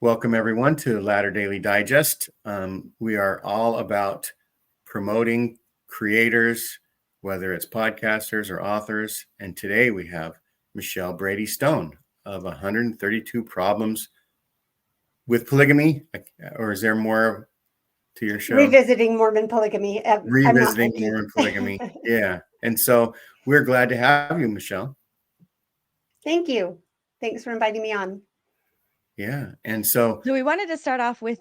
Welcome everyone to Ladder Daily Digest. We are all about promoting creators, whether it's podcasters or authors. And today we have Michelle Brady Stone of 132 Problems with Polygamy. Or is there more to your show? Revisiting Mormon Polygamy. Revisiting Mormon Polygamy. Yeah. And so we're glad to have you, Michelle. Thank you. Thanks for inviting me on. Yeah. And so we wanted to start off with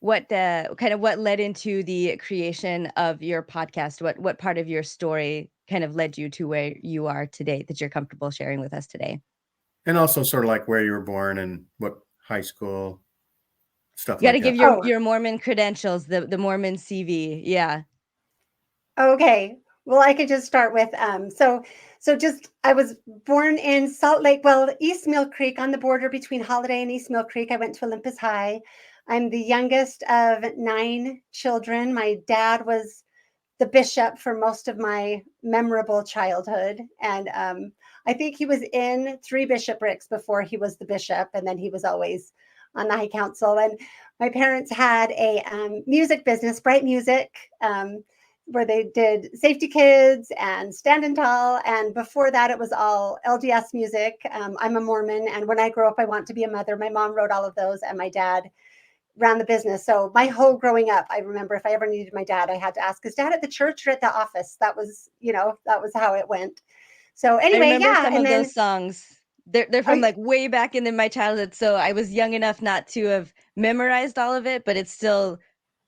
what led into the creation of your podcast. What part of your story kind of led you to where you are today that you're comfortable sharing with us today? And also sort of like where you were born and what high school stuff. You got to give your Mormon credentials, the Mormon CV. Yeah. Okay. Well, I could just start with I was born in Salt Lake, East Mill Creek, on the border between Holiday and East Mill Creek. I went to Olympus High. I'm the youngest of 9 children. My dad was the bishop for most of my memorable childhood. And I think he was in 3 bishoprics before he was the bishop. And then he was always on the High Council. And my parents had a music business, Bright Music, where they did Safety Kids and Standin' Tall. And before that, it was all LDS music. I'm a Mormon. And when I grow up, I want to be a mother. My mom wrote all of those, and my dad ran the business. So my whole growing up, I remember if I ever needed my dad, I had to ask, is dad at the church or at the office? That was how it went. So anyway, I remember some of those songs. They're from like way back in my childhood. So I was young enough not to have memorized all of it, but it's still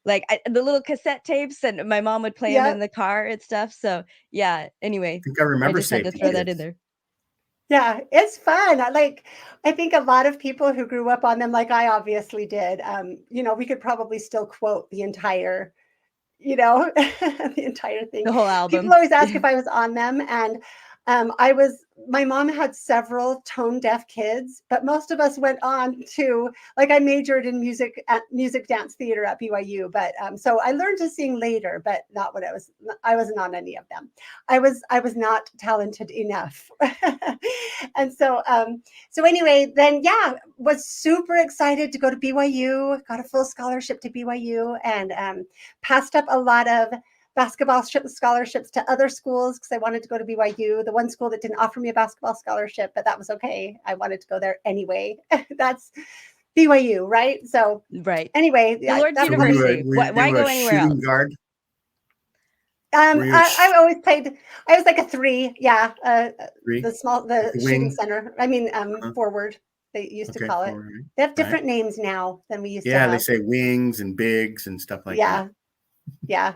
like the little cassette tapes, and my mom would play them in the car and stuff. So yeah, anyway, I think I remember just had to throw that in there. Yeah, it's fun. I think a lot of people who grew up on them, like I obviously did, we could probably still quote the entire, the entire thing. The whole album. People always ask if I was on them. And my mom had several tone deaf kids, but most of us went on to, I majored in music dance theater at BYU. But so I learned to sing later, but not when I wasn't on any of them. I was not talented enough. And so anyway, then, was super excited to go to BYU, got a full scholarship to BYU, and passed up a lot of basketball scholarships to other schools because I wanted to go to BYU. The one school that didn't offer me a basketball scholarship, but that was okay. I wanted to go there anyway. That's BYU, right? So right. Anyway, the Lord's University. Why go anywhere else? Guard? I always played. I was like a 3. Yeah, 3? the shooting center. I mean, forward. They used to call it. Forward. They have different names now than we used to have. Yeah, they say wings and bigs and stuff like that. Yeah.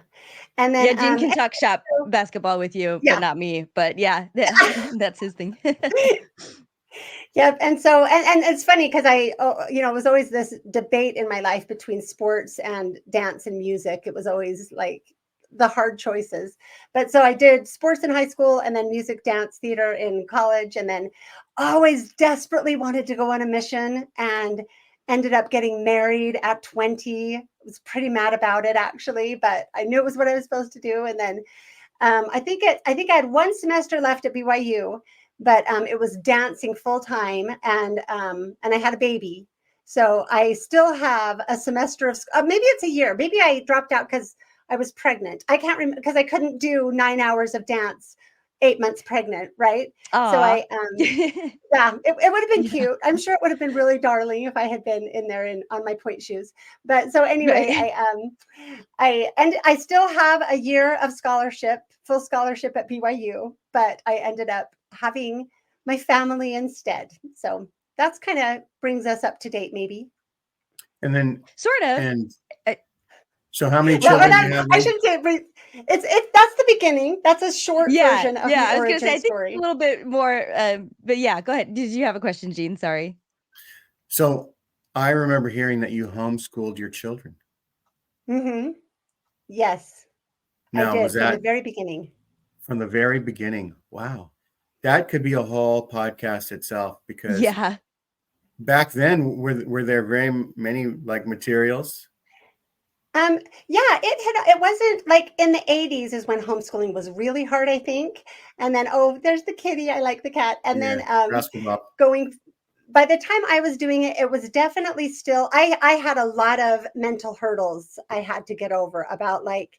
And then Gene can talk shop basketball with you, but not me. But yeah, that's his thing. Yep. And so, and it's funny because it was always this debate in my life between sports and dance and music. It was always like the hard choices. But so I did sports in high school and then music, dance, theater in college, and then always desperately wanted to go on a mission and ended up getting married at 20. I was pretty mad about it, actually, but I knew it was what I was supposed to do. And then I think I had 1 semester left at BYU, but it was dancing full time, and I had a baby. So I still have a semester of maybe it's a year. Maybe I dropped out because I was pregnant. I can't remember because I couldn't do 9 hours of dance 8 months pregnant, right? Aww. So it would have been cute. I'm sure it would have been really darling if I had been in there on my point shoes. But so anyway, right. I still have a year of full scholarship at BYU, but I ended up having my family instead. So that's kind of brings us up to date, maybe. And then sort of. And so how many children do you have? I shouldn't say it's that's the beginning. That's a short version of the origin story. I was going to say, I think a little bit more, but yeah, go ahead. Did you have a question, Jean? Sorry. So I remember hearing that you homeschooled your children. Mm-hmm. Yes. Now, I did was that from the very beginning? From the very beginning. Wow. That could be a whole podcast itself, because back then, were there very many materials? It wasn't like in the 80s is when homeschooling was really hard, I think. And then, there's the kitty. I like the cat. And then by the time I was doing it, it was definitely still, I had a lot of mental hurdles I had to get over about like,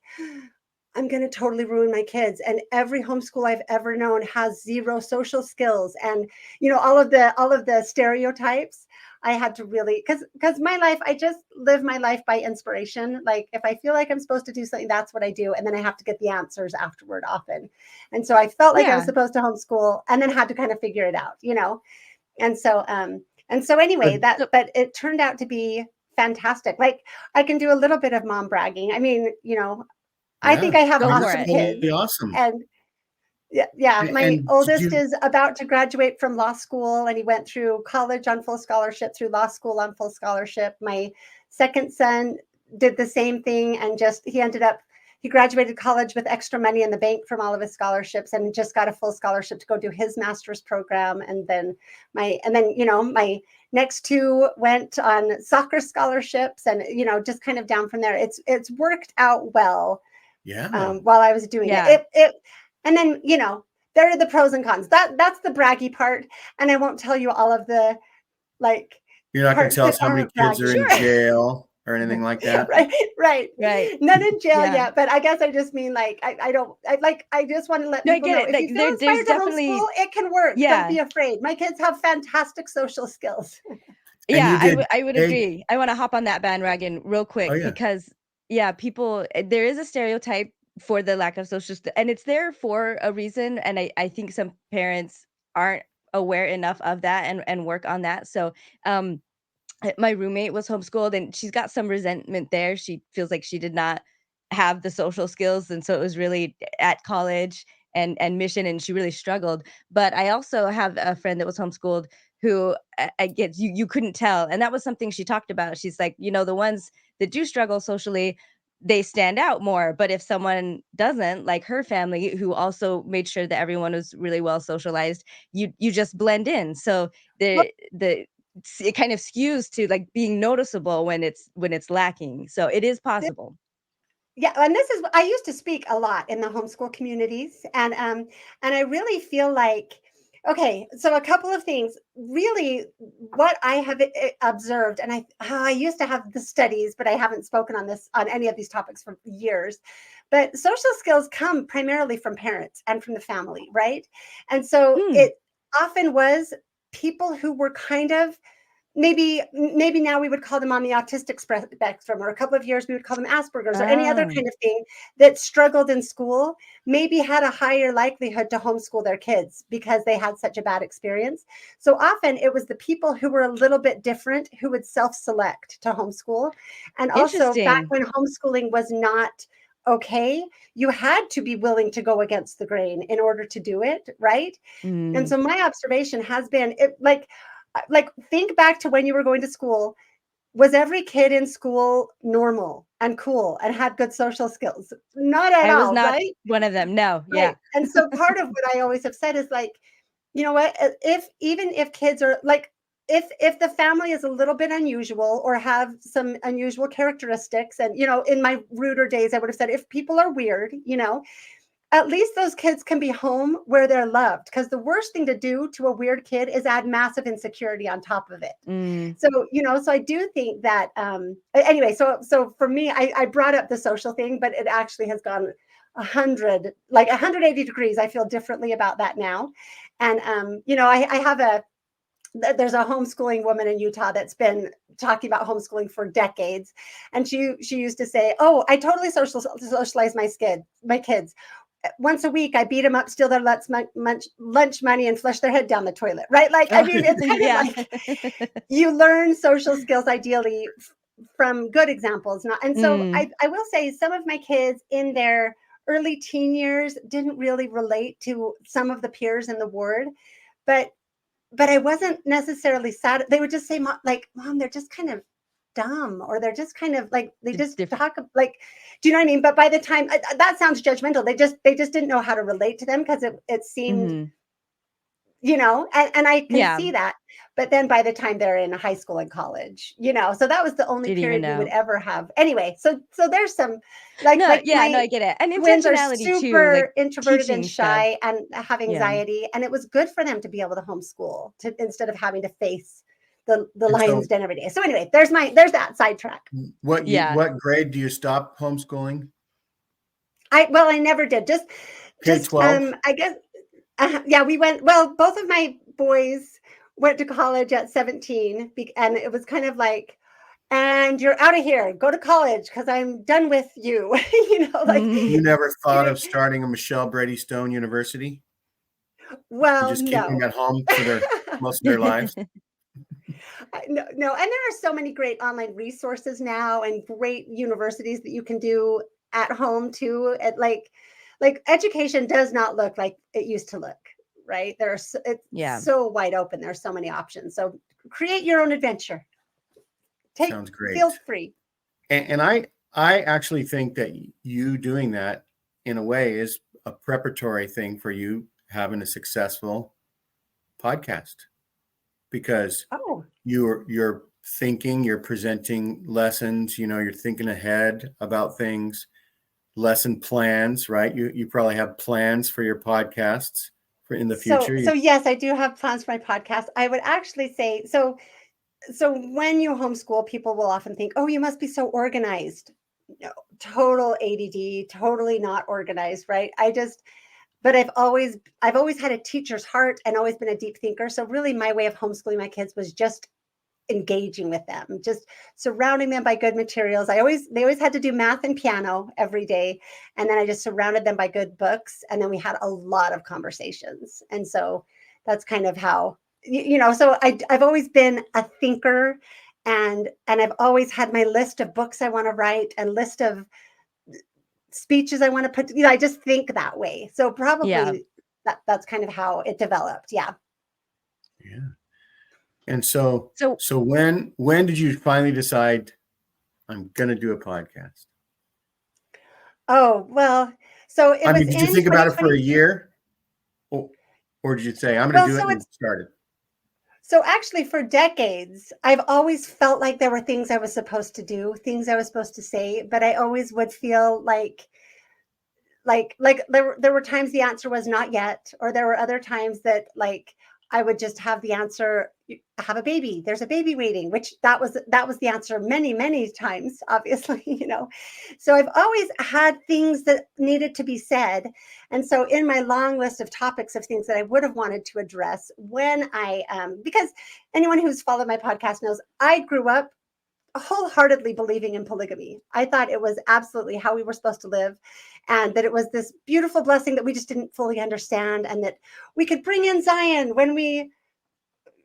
I'm going to totally ruin my kids. And every homeschool I've ever known has zero social skills. And, all of the stereotypes. I had to really, because my life, I just live my life by inspiration. Like if I feel like I'm supposed to do something, that's what I do. And then I have to get the answers afterward often. And so I felt like I was supposed to homeschool and then had to kind of figure it out, And so anyway, but it turned out to be fantastic. Like I can do a little bit of mom bragging. I mean, I think I have awesome kids. Awesome. And my oldest is about to graduate from law school, and he went through college on full scholarship, through law school on full scholarship. My second son did the same thing, and he graduated college with extra money in the bank from all of his scholarships, and just got a full scholarship to go do his master's program. And then my next two went on soccer scholarships, and just kind of down from there. It's worked out well. Yeah. While I was doing it. And then, there are the pros and cons. That's the braggy part. And I won't tell you all of the, like, you're not going to tell us how many kids are in jail or anything like that. Right. None in jail yet. But I guess I just mean like, I just want to let people know. If you feel inspired to homeschool, it can work. Yeah. Don't be afraid. My kids have fantastic social skills. I would agree. I want to hop on that bandwagon real quick because people, there is a stereotype for the lack of social and it's there for a reason. And I think some parents aren't aware enough of that and work on that. So my roommate was homeschooled and she's got some resentment there. She feels like she did not have the social skills. And so it was really at college and mission, and she really struggled. But I also have a friend that was homeschooled who I get you couldn't tell. And that was something she talked about. She's like, the ones that do struggle socially, they stand out more. But if someone doesn't, like her family, who also made sure that everyone was really well socialized, you just blend in. So it kind of skews to like being noticeable when it's lacking. So it is possible. Yeah, and I used to speak a lot in the homeschool communities, and I really feel like, okay, so a couple of things. Really, what I have observed, and I used to have the studies, but I haven't spoken on any of these topics for years. But social skills come primarily from parents and from the family, right? And so it often was people who were kind of, maybe now we would call them on the autistic spectrum, or a couple of years we would call them Asperger's, or any other kind of thing, that struggled in school, maybe had a higher likelihood to homeschool their kids because they had such a bad experience. So often it was the people who were a little bit different who would self-select to homeschool. And also back when homeschooling was not okay, you had to be willing to go against the grain in order to do it, right? And so my observation has been, like think back to when you were going to school. Was every kid in school normal and cool and had good social skills? Not at all. I was not one of them. No. Right. Yeah. And so part of what I always have said is like, you know what, even if kids are like, if the family is a little bit unusual or have some unusual characteristics, and in my ruder days I would have said, if people are weird, at least those kids can be home where they're loved, because the worst thing to do to a weird kid is add massive insecurity on top of it. So, so I do think that, anyway, so for me, I brought up the social thing, but it actually has gone 180 degrees. I feel differently about that now. And, I have there's a homeschooling woman in Utah that's been talking about homeschooling for decades. And she used to say, oh, I totally socialize my kids. Once a week, I beat them up, steal their lunch money, and flush their head down the toilet, right? Like, I mean, it's kind of like you learn social skills ideally from good examples. And so I will say some of my kids in their early teen years didn't really relate to some of the peers in the ward, but I wasn't necessarily sad. They would just say, Mom, they're just kind of dumb, or they're just kind of like, they just talk like, do you know what I mean? But by the time, that sounds judgmental. They just didn't know how to relate to them, because it seemed, and I can see that. But then by the time they're in high school and college, so that was the only period we would ever have. Anyway, so there's some I get it. And twins are intentionality super too, like introverted and shy and have anxiety, and it was good for them to be able to homeschool instead of having to face the And lion's so den every day. So anyway, there's that sidetrack. what grade do you stop homeschooling? I never did. K-12? I guess yeah, we went, well, both of my boys went to college at 17, and it was kind of like, and you're out of here, go to college because I'm done with you. Like You never thought you of starting a Michelle Brady Stone University? You well, just keep them no. at home for most of their lives? No, no, and there are so many great online resources now and great universities that you can do at home too. Like education does not look like it used to look, right? It's so wide open. There's so many options. So create your own adventure. Sounds great. Feel free. And I actually think that you doing that in a way is a preparatory thing for you having a successful podcast, because you're thinking, you're presenting lessons, you're thinking ahead about things, lesson plans, right? You probably have plans for your podcasts for in the future. So yes, I do have plans for my podcast. I would actually say, so when you homeschool, people will often think, oh, you must be so organized. No, total ADD, totally not organized, right? But I've always had a teacher's heart and always been a deep thinker. So really my way of homeschooling my kids was just engaging with them, just surrounding them by good materials. They always had to do math and piano every day. And then I just surrounded them by good books. And then we had a lot of conversations. And so that's kind of how, so I've always been a thinker, and I've always had my list of books I want to write and list of speeches I want to put, I just think that way. So probably that's kind of how it developed. Yeah. Yeah. And so when did you finally decide I'm going to do a podcast? Oh, well, so it was did you think about it for a year? Or did you say, I'm going to do it, and started? So actually for decades, I've always felt like there were things I was supposed to do, things I was supposed to say, but I always would feel like there were times the answer was not yet, or there were other times that like I would just have the answer, have a baby, there's a baby waiting, which that was the answer many times, obviously. So I've always had things that needed to be said. And so in my long list of topics of things that I would have wanted to address when because anyone who's followed my podcast knows I grew up wholeheartedly believing in polygamy. I thought it was absolutely how we were supposed to live, and that it was this beautiful blessing that we just didn't fully understand, and that we could bring in Zion when we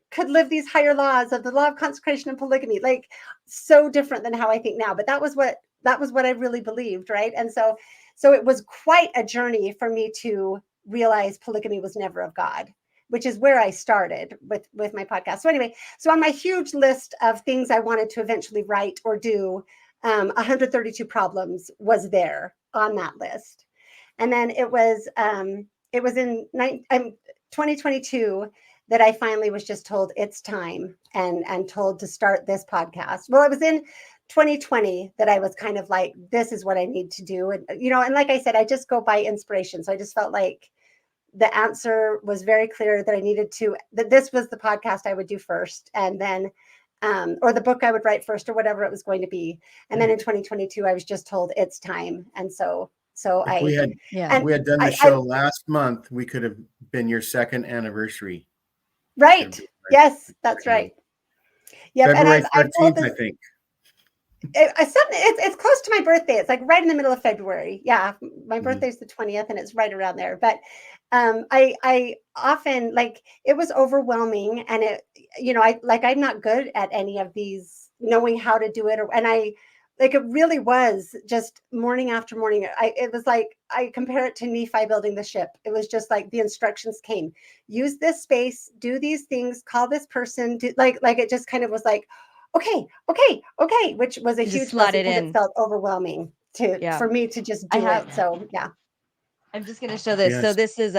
could live these higher laws of the law of consecration and polygamy, like so different than how I think now. But that was what I really believed, right? And so it was quite a journey for me to realize polygamy was never of God, which is where I started with my podcast. So anyway, so on my huge list of things I wanted to eventually write or do, 132 problems was there on that list. And then it was in 2022 that I finally was just told it's time, and told to start this podcast. Well, it was in 2020 that I was kind of like, this is what I need to do. And, and like I said, I just go by inspiration. So I just felt like the answer was very clear that this was the podcast I would do first, and then, or the book I would write first, or whatever it was going to be. And then in 2022, I was just told it's time. And so if we had done the show last month, we could have been your second anniversary. Right. Yes, that's right. Yeah. February 13th, I think. It's close to my birthday. It's like right in the middle of February. Yeah. My birthday's the 20th, and it's right around there. But I often, like, it was overwhelming, and I'm not good at any of these, knowing how to do it. It really was just morning after morning. It was like, I compare it to Nephi building the ship. It was just like the instructions came, use this space, do these things, call this person, like it just kind of was like, okay, which was a huge blessing, because it felt overwhelming for me to just do it. So yeah. I'm just going to show this. Yes. So this is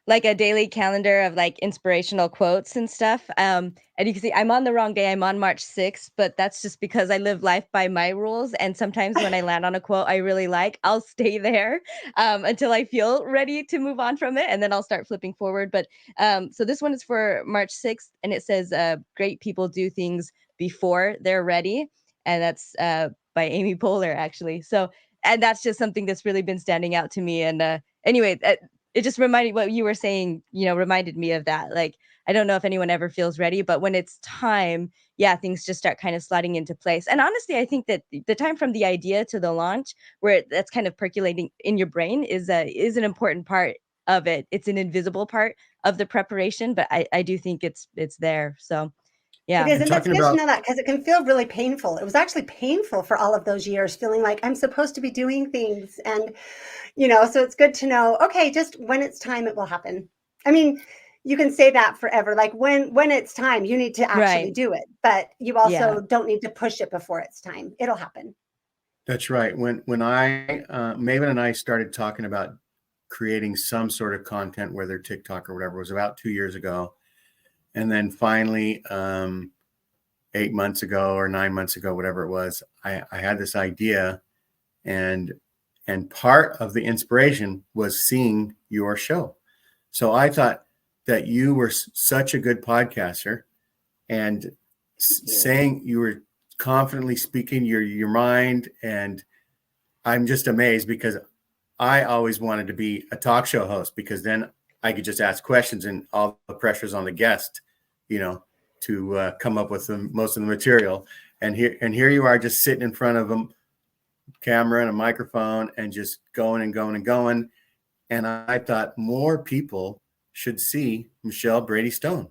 like a daily calendar of like inspirational quotes and stuff. And you can see I'm on the wrong day. I'm on March 6th, but that's just because I live life by my rules. And sometimes when I land on a quote I really like, I'll stay there until I feel ready to move on from it. And then I'll start flipping forward. But so this one is for March 6th, and it says, great people do things before they're ready. And that's by Amy Poehler, actually. So, and that's just something that's really been standing out to me. And anyway, it just reminded what you were saying, reminded me of that. Like, I don't know if anyone ever feels ready, but when it's time, yeah, things just start kind of sliding into place. And honestly, I think that the time from the idea to the launch, where that's kind of percolating in your brain, is an important part of it. It's an invisible part of the preparation, but I do think it's there. So yeah. It is, and that's good to know that, because it can feel really painful. It was actually painful for all of those years, feeling like I'm supposed to be doing things. And, so it's good to know, okay, just when it's time, it will happen. I mean, you can say that forever. Like when it's time, you need to actually do it, but you also don't need to push it before it's time. It'll happen. That's right. When Maven and I started talking about creating some sort of content, whether TikTok or whatever, it was about 2 years ago. And then finally, 8 months ago or 9 months ago, whatever it was, I had this idea, and part of the inspiration was seeing your show. So I thought that you were such a good podcaster, and saying you were confidently speaking your mind, and I'm just amazed, because I always wanted to be a talk show host, because then I could just ask questions and all the pressure's on the guest, to come up with most of the material. And here you are, just sitting in front of a camera and a microphone and just going and going and going. And I thought more people should see Michelle Brady Stone.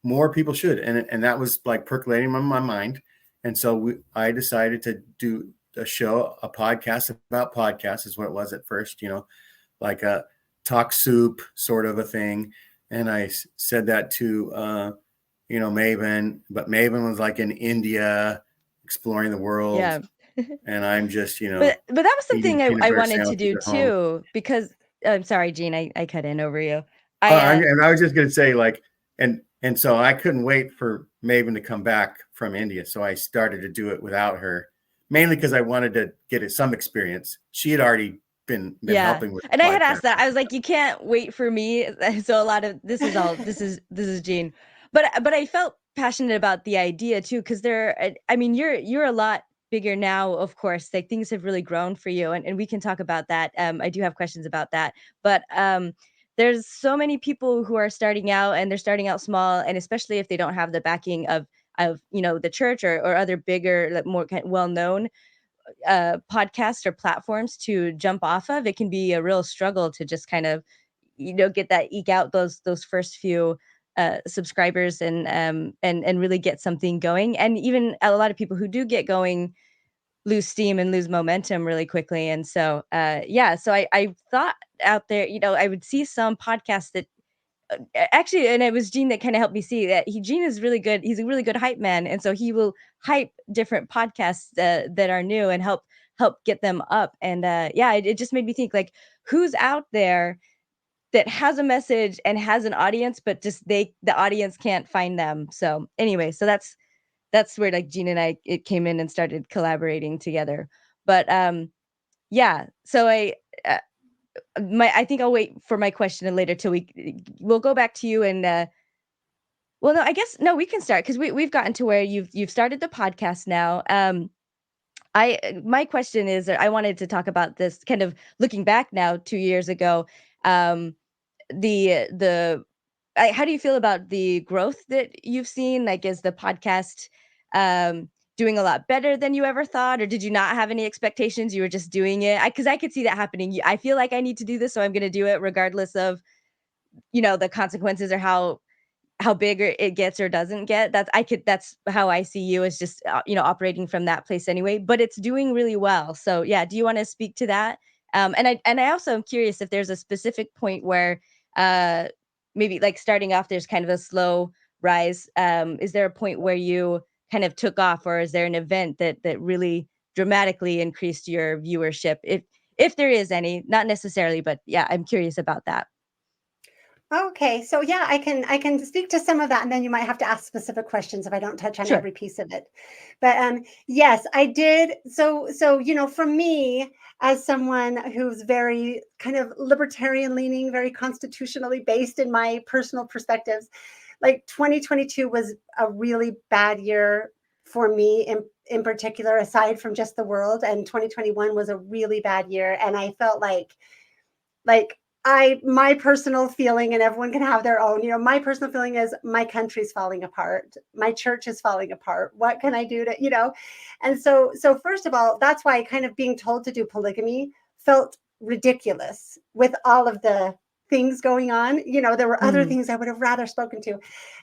More people should. And that was like percolating in my mind. And so I decided to do a podcast about podcasts, is what it was at first, like a talk soup sort of a thing. And I said that to, Maven, but Maven was like in India exploring the world. Yeah. And I'm just, but that was something I wanted to do too, because I'm sorry, Jean, I cut in over you. And I was just going to say, like, and so I couldn't wait for Maven to come back from India. So I started to do it without her, mainly because I wanted to get some experience. She had already been helping with. And I had asked that. I was like, you can't wait for me. So a lot of this is Jean, but I felt passionate about the idea too, because you're a lot bigger now, of course. Like, things have really grown for you, and we can talk about that. I do have questions about that, but there's so many people who are starting out, and they're starting out small, and especially if they don't have the backing of the church or other bigger, like, more well-known podcasts or platforms to jump off of. It can be a real struggle to just kind of eke out those first few subscribers and really get something going. And even a lot of people who do get going lose steam and lose momentum really quickly. And so so I thought out there, I would see some podcasts that actually, and it was Gene that kind of helped me see that Gene is really good. He's a really good hype man. And so he will hype different podcasts that are new and help get them up. And it just made me think, like, who's out there that has a message and has an audience, but just the audience can't find them. So anyway, so that's where, like, Gene and I, it came in and started collaborating together. But so I think I'll wait for my question later till we'll go back to you. And well, no, I guess no, we can start, because we've gotten to where you've started the podcast now. My question is, I wanted to talk about this, kind of looking back now 2 years ago. How do you feel about the growth that you've seen? Like, is the podcast doing a lot better than you ever thought, or did you not have any expectations? You were just doing it? Because I could see that happening. I feel like I need to do this, so I'm going to do it regardless of the consequences, or how big it gets or doesn't get. That's how I see you, as just operating from that place anyway. But it's doing really well. So yeah, do you want to speak to that? And I also am curious if there's a specific point where maybe, like, starting off, there's kind of a slow rise. Is there a point where you kind of took off, or is there an event that really dramatically increased your viewership, if there is any? Not necessarily, but yeah, I'm curious about that. Okay, so yeah, I can speak to some of that, and then you might have to ask specific questions if I don't touch on Sure. every piece of it. But yes, I did. So for me, as someone who's very kind of libertarian leaning, very constitutionally based in my personal perspectives, like 2022 was a really bad year for me in particular, aside from just the world. And 2021 was a really bad year, and I felt like my personal feeling, and everyone can have their own, my personal feeling is my country's falling apart, my church is falling apart, what can I do to. And so first of all, that's why kind of being told to do polygamy felt ridiculous with all of the things going on. There were other things I would have rather spoken to,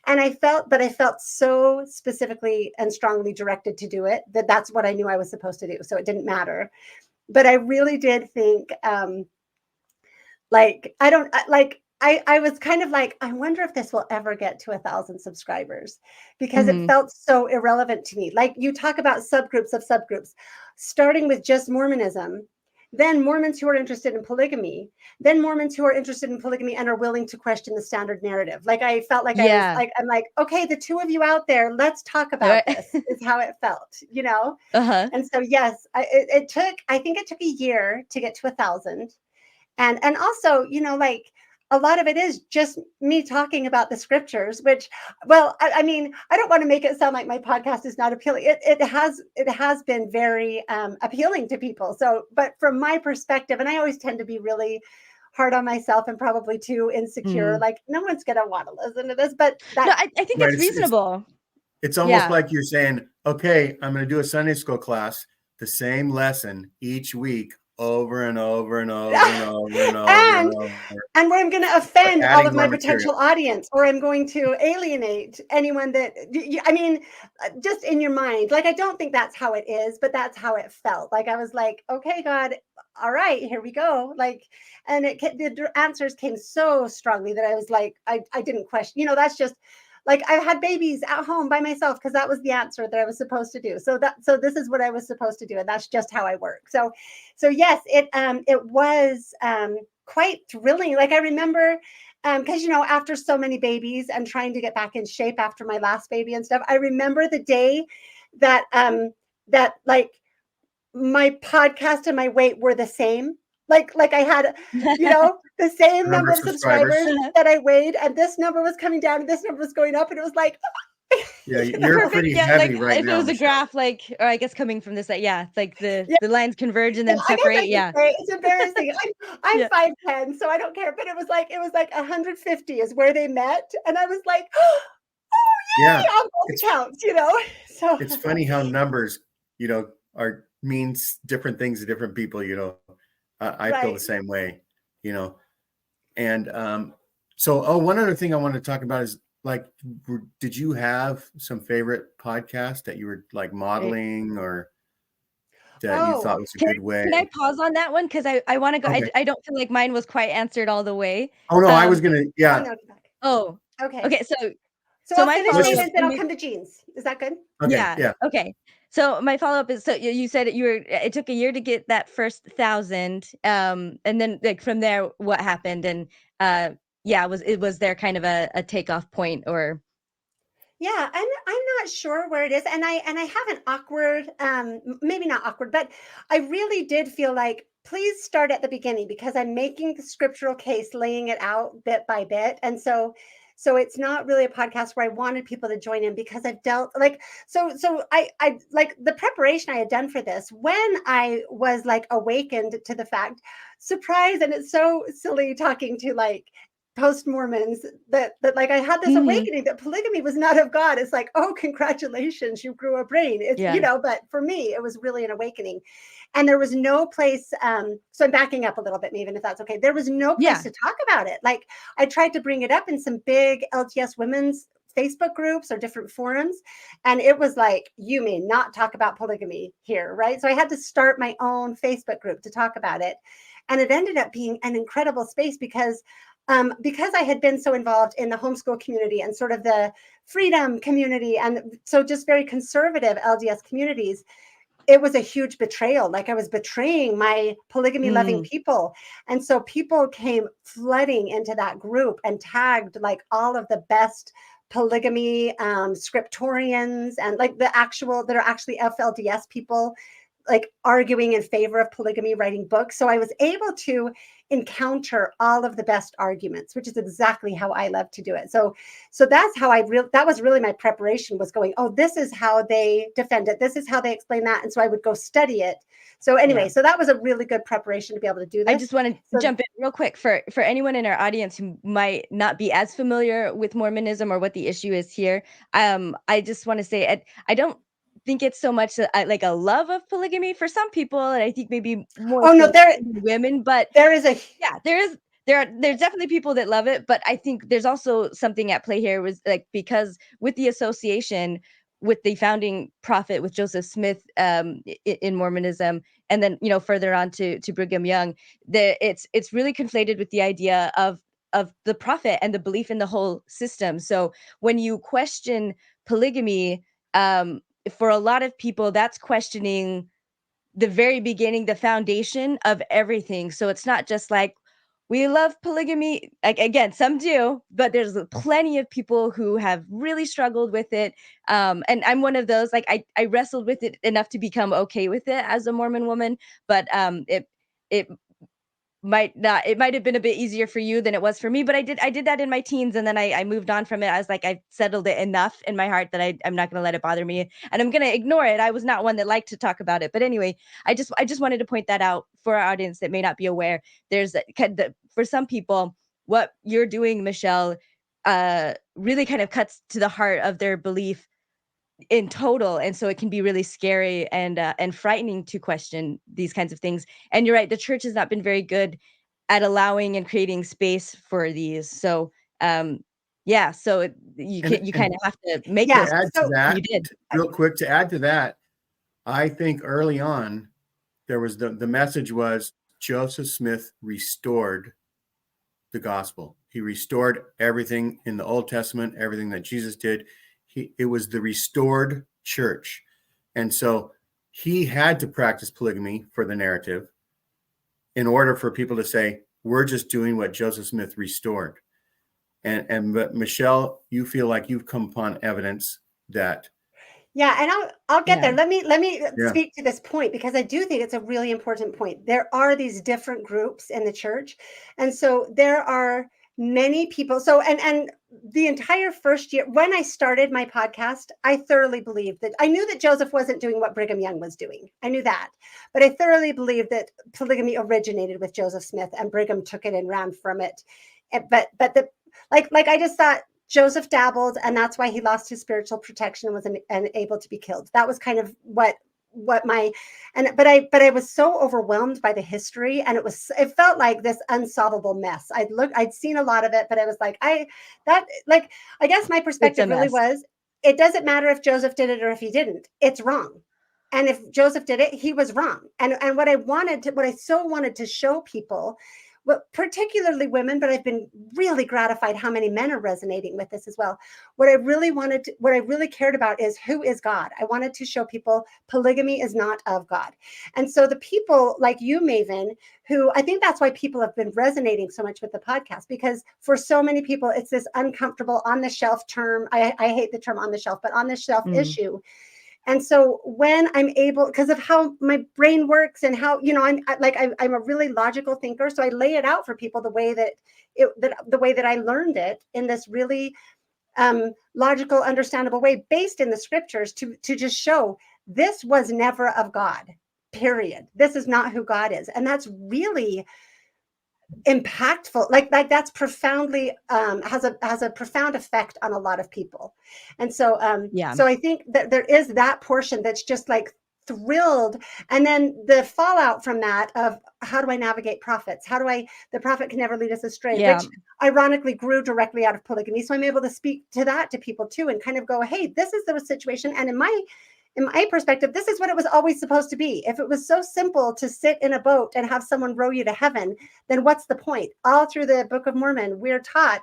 and I felt so specifically and strongly directed to do it, that's what I knew I was supposed to do, so it didn't matter. But I really did think, I don't I was kind of like, I wonder if this will ever get to 1,000 subscribers, because it felt so irrelevant to me. Like, you talk about subgroups of subgroups, starting with just Mormonism, then Mormons who are interested in polygamy, then Mormons who are interested in polygamy and are willing to question the standard narrative. Like, I felt like Yeah. I'm like, okay, the two of you out there, let's talk about this, is how it felt. Uh-huh. And so, yes, I think it took a year to get to 1,000. And also, a lot of it is just me talking about the scriptures, which, well, I mean, I don't want to make it sound like my podcast is not appealing. It has been very appealing to people. So, but from my perspective, and I always tend to be really hard on myself and probably too insecure, like, no one's going to want to listen to this, but No, that, I think Right, it's reasonable. it's almost Yeah. like you're saying, okay, I'm going to do a Sunday school class, the same lesson each week, over and over and over and over and over and over. and where I'm going to offend all adding of my more material. potential audience, or I'm going to alienate anyone that, I mean, just in your mind. Like, I don't think that's how it is, but that's how it felt. Like, I was like, okay, God, all right, here we go. Like, and the answers came so strongly that I was like, I didn't question, that's just, like, I had babies at home by myself because that was the answer that I was supposed to do. So this is what I was supposed to do, and that's just how I work. So yes, it was quite thrilling. Like, I remember, because after so many babies and trying to get back in shape after my last baby and stuff, I remember the day that like my podcast and my weight were the same. Like I had, the same number of subscribers that I weighed, and this number was coming down and this number was going up, and it was like, yeah, you're pretty Yeah, heavy like right if now. it was a Michelle. graph, like, or I guess coming from this, yeah, like the lines converge and then I guess I separate. could Yeah. say it's embarrassing. I'm Yeah. 5'10", so I don't care. But it was like 150 is where they met, and I was like, oh Yeah, on both accounts, So it's funny how numbers, are means different things to different people. I feel the Right. same way. And so one other thing I want to talk about is, like, did you have some favorite podcast that you were like modeling, or that you thought was a good way? Can I pause on that one? Because I want to go. Okay. I don't feel like mine was quite answered all the way. Oh no, I was gonna. Oh, Yeah. no, back. Oh, Okay. okay. So So I'll my finish follow-up, Jeans, then I'll come to Jeans. Is that good? Okay. yeah. Yeah. Okay. So my follow-up is, so you said it took a year to get that first 1,000, and then, like, from there, what happened? And was there kind of a takeoff point, or? Yeah, I'm not sure where it is, and I have an awkward, maybe not awkward, but I really did feel like, please start at the beginning, because I'm making the scriptural case, laying it out bit by bit, and so it's not really a podcast where I wanted people to join in, because I've dealt, like, so I like the preparation I had done for this, when I was like awakened to the fact, surprise, and it's so silly talking to like post-Mormons, that like I had this awakening that polygamy was not of God. It's like, oh, congratulations, you grew a brain. It's, Yeah. but for me, it was really an awakening. And there was no place, so I'm backing up a little bit, Maven, if that's okay. There was no place to talk about it. Like, I tried to bring it up in some big LTS women's Facebook groups or different forums, and it was like, you may not talk about polygamy here, right? So I had to start my own Facebook group to talk about it. And it ended up being an incredible space, because I had been so involved in the homeschool community and sort of the freedom community, and so just very conservative LDS communities. it was a huge betrayal. Like I was betraying my polygamy loving people. And so people came flooding into that group and tagged like all of the best polygamy scriptorians and like that are actually FLDS people like arguing in favor of polygamy, writing books. So I was able to encounter all of the best arguments, which is exactly how I love to do it. So that's how that was really my preparation, was going, oh, this is how they defend it. This is how they explain that. And so I would go study it. So anyway, so that was a really good preparation to be able to do this. I just want to jump in real quick for anyone in our audience who might not be as familiar with Mormonism or what the issue is here. I just want to say, I don't think it's so much like a love of polygamy for some people, and I think maybe more women, but there's definitely people that love it, but I think there's also something at play here, was like, because with the association with the founding prophet, with Joseph Smith in Mormonism, and then further on to Brigham Young, it's really conflated with the idea of the prophet and the belief in the whole system. So when you question polygamy, for a lot of people, that's questioning the very beginning, the foundation of everything. So it's not just like, we love polygamy. Like, again, some do, but there's plenty of people who have really struggled with it. And I'm one of those. Like, I wrestled with it enough to become okay with it as a Mormon woman, but it might have been a bit easier for you than it was for me, but I did that in my teens, and then I moved on from it. I was like, I've settled it enough in my heart that I'm not going to let it bother me, and I'm going to ignore it. I was not one that liked to talk about it, but anyway, I just wanted to point that out for our audience that may not be aware. There's for some people, what you're doing, Michelle, really kind of cuts to the heart of their belief in total, and so it can be really scary and frightening to question these kinds of things. And you're right, the church has not been very good at allowing and creating space for these. So so you kind of have to make to add to that. You did. Real quick, to add to that, I think early on there was the message was Joseph Smith restored the gospel. He restored everything in the Old Testament, everything that Jesus did. It was the restored church. And so he had to practice polygamy for the narrative in order for people to say, we're just doing what Joseph Smith restored. But Michelle, you feel like you've come upon evidence that. Yeah, and I'll get there. Let me speak to this point, because I do think it's a really important point. There are these different groups in the church, and so there are many people. So and the entire first year when I started my podcast, I thoroughly believed that I knew that Joseph wasn't doing what Brigham Young was doing. I knew that, but I thoroughly believed that polygamy originated with Joseph Smith and Brigham took it and ran from it. But I just thought Joseph dabbled, and that's why he lost his spiritual protection and was unable to be killed. That was kind of but I was so overwhelmed by the history, and it felt like this unsolvable mess. I'd seen a lot of it, but I was like, I guess my perspective really was, it doesn't matter if Joseph did it or if he didn't, it's wrong. And if Joseph did it, he was wrong. And what I so wanted to show people, but particularly women, but I've been really gratified how many men are resonating with this as well. What I really cared about is, who is God? I wanted to show people polygamy is not of God. And so the people like you, Maven, who I think that's why people have been resonating so much with the podcast, because for so many people, it's this uncomfortable on the shelf term. I hate the term on the shelf, but on the shelf issue. And so when I'm able, because of how my brain works and how, I'm a really logical thinker. So I lay it out for people the way that I learned it, in this really logical, understandable way, based in the scriptures, to just show this was never of God, period. This is not who God is. And that's really impactful, like that's profoundly has a profound effect on a lot of people. And so so I think that there is that portion that's just like thrilled, and then the fallout from that of, how do I navigate prophets? The prophet can never lead us astray, which ironically grew directly out of polygamy. So I'm able to speak to that to people too, and kind of go, hey, this is the situation, and in my perspective, this is what it was always supposed to be. If it was so simple to sit in a boat and have someone row you to heaven, then what's the point? All through the Book of Mormon, we're taught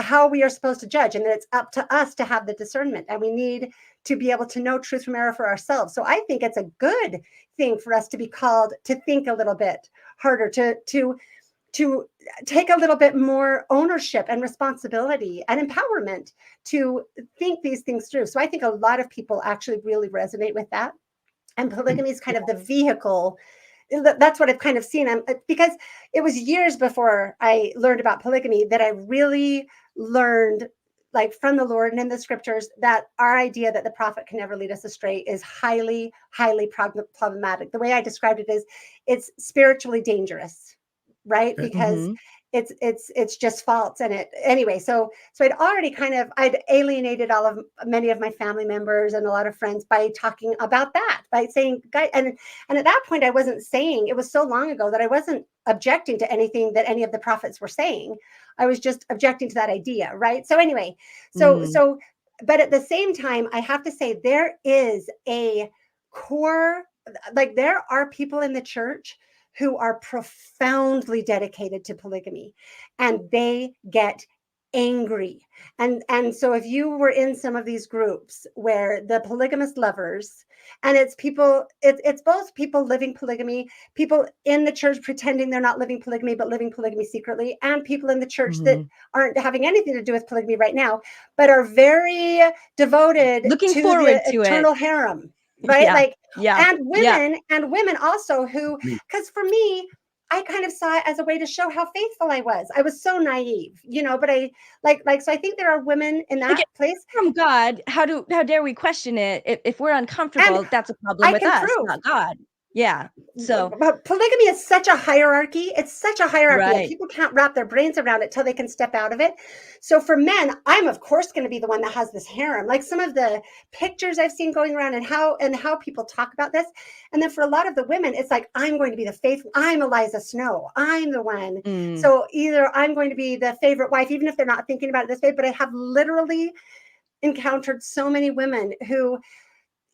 how we are supposed to judge, and that it's up to us to have the discernment, and we need to be able to know truth from error for ourselves. So I think it's a good thing for us to be called to think a little bit harder, to take a little bit more ownership and responsibility and empowerment to think these things through. So I think a lot of people actually really resonate with that. And polygamy is kind of the vehicle. That's what I've kind of seen. Because it was years before I learned about polygamy that I really learned, like from the Lord and in the scriptures, that our idea that the prophet can never lead us astray is highly, highly problematic. The way I described it is it's spiritually dangerous, right? Because Mm-hmm. it's just false. And it anyway, so I'd alienated many of my family members and a lot of friends by talking about that, by saying, and at that point I wasn't saying, it was so long ago that I wasn't objecting to anything that any of the prophets were saying. I was just objecting to that idea, right? So anyway, but at the same time, I have to say there is a core, like there are people in the church who are profoundly dedicated to polygamy, and they get angry. And so if you were in some of these groups where the polygamous lovers, and it's both people living polygamy, people in the church pretending they're not living polygamy but living polygamy secretly, and people in the church that aren't having anything to do with polygamy right now but are very devoted Looking to forward the to eternal it. harem, right? Yeah. Like, Yeah. and Yeah. women also who, because for me, I kind of saw it as a way to show how faithful I was. I was so naive, but I so I think there are women in that place. From God, how dare we question it? If we're uncomfortable, And that's a problem I with can us, prove, not God. Yeah. So but polygamy is such a hierarchy. It's such a hierarchy, and right. people can't wrap their brains around it till they can step out of it. So for men, I'm of course going to be the one that has this harem. Like some of the pictures I've seen going around, and how people talk about this. And then for a lot of the women, it's like, I'm going to be the faithful. I'm Eliza Snow. I'm the one. So either I'm going to be the favorite wife, even if they're not thinking about it this way. But I have literally encountered so many women who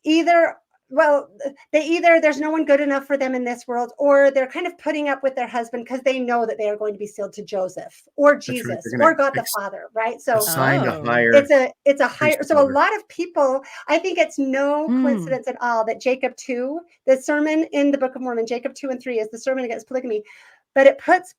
either there's no one good enough for them in this world, or they're kind of putting up with their husband because they know that they are going to be sealed to Joseph or Jesus or God the Father, right? So assigned a higher, it's a higher, so a lot of people, I think it's no coincidence at all that Jacob 2, the sermon in the Book of Mormon, Jacob 2 and 3 is the sermon against polygamy, but it puts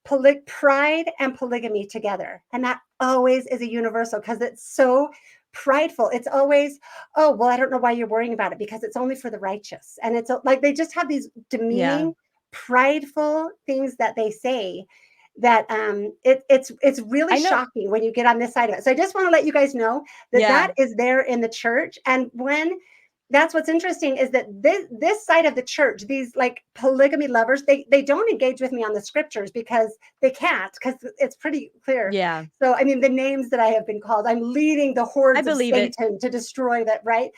pride and polygamy together, and that always is a universal because it's so prideful. It's always, oh, well, I don't know why you're worrying about it because it's only for the righteous. And it's like they just have these demeaning, prideful things that they say that it's really shocking when you get on this side of it. So I just want to let you guys know that that is there in the church. And when that's what's interesting is that this side of the church, these like polygamy lovers, they don't engage with me on the scriptures because they can't, because it's pretty clear. Yeah. So I mean, the names that I have been called, I'm leading the hordes of Satan to destroy that, right?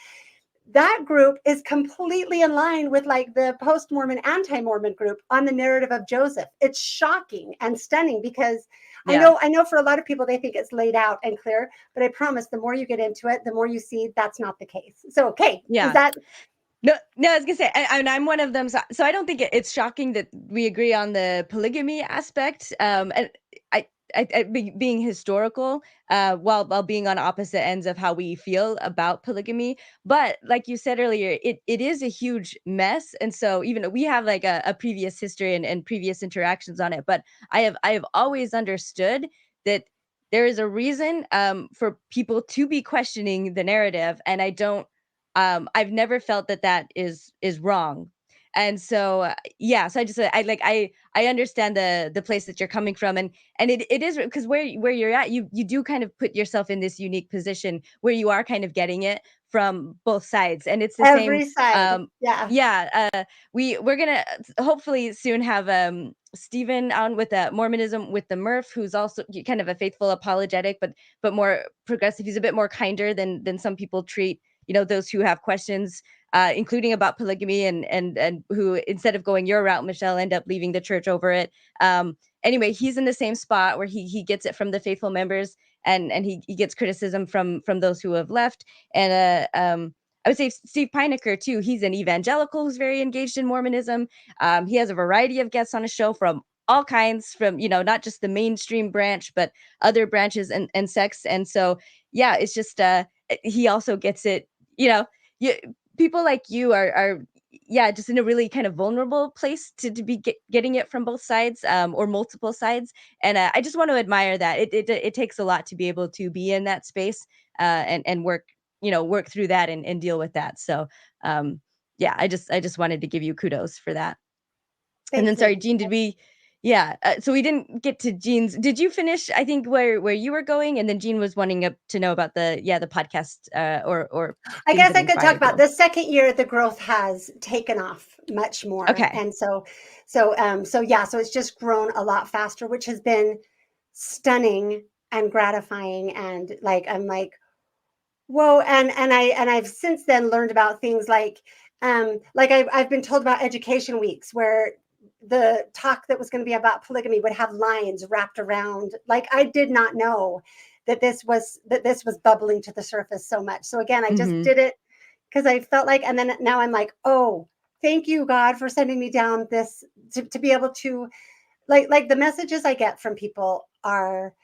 That group is completely in line with like the post-Mormon, anti-Mormon group on the narrative of Joseph. It's shocking and stunning because I know for a lot of people, they think it's laid out and clear, but I promise the more you get into it, the more you see that's not the case. So, okay. Yeah. Is that... No, I was gonna say, and I'm one of them. So I don't think it's shocking that we agree on the polygamy aspect. And I being historical, while being on opposite ends of how we feel about polygamy. But like you said earlier, it is a huge mess, and so even we have like a previous history and previous interactions on it. But I have always understood that there is a reason for people to be questioning the narrative, and I don't. I've never felt that is wrong. And so so I understand the place that you're coming from, and it is because where you're at, you do kind of put yourself in this unique position where you are kind of getting it from both sides, and it's the Every same side. We're gonna hopefully soon have Stephen on with Mormonism with the Murph, who's also kind of a faithful apologetic, but more progressive. He's a bit more kinder than some people treat those who have questions, including about polygamy, and who, instead of going your route, Michelle, end up leaving the church over it. Anyway, he's in the same spot where he gets it from the faithful members, and he gets criticism from those who have left. And I would say Steve Pinecker too. He's an evangelical who's very engaged in Mormonism. He has a variety of guests on his show from all kinds from, not just the mainstream branch, but other branches and sects. And so, yeah, it's just, he also gets it, you, people like you are, yeah, just in a really kind of vulnerable place to be getting it from both sides, or multiple sides. And I just want to admire that. It takes a lot to be able to be in that space, and work through that and deal with that. So, yeah, I just wanted to give you kudos for that. And then, Thanks, sorry, Nikki. Jean, did we? Yeah. So we didn't get to Jean's. Did you finish? I think where you were going, and then Jean was wanting to know about the podcast, or I things guess that I could talk inspired about you. the second year. The growth has taken off much more, Okay. and so yeah, so it's just grown a lot faster, which has been stunning and gratifying. And like I'm like, whoa. And I've since then learned about things like I've been told about education weeks where the talk that was going to be about polygamy would have lines wrapped around. Like I did not know that this was bubbling to the surface so much. So again, I just Mm-hmm. did it because I felt like, and then now I'm like, oh, thank you, God, for sending me down this to be able to like the messages I get from people are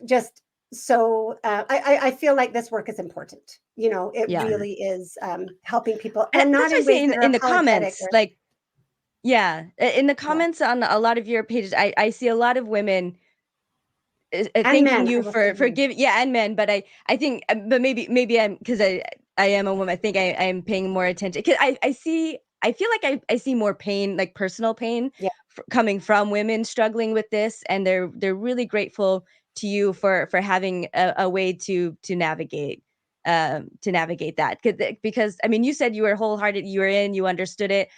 just so I feel like this work is important. It Yeah. really is helping people, And and that's not what I in say ways in that are in the apologetic comments, or like, yeah, in the yeah. comments on a lot of your pages, I see a lot of women, And thanking men, I you will say for men. giving, yeah, and men. But I think, but maybe I'm, because I am a woman, I think I'm paying more attention, because I feel like I see more pain, like personal pain, Yeah. coming from women struggling with this, and they're really grateful to you for having a way to navigate that. Because I mean, you said you were wholehearted, you understood it.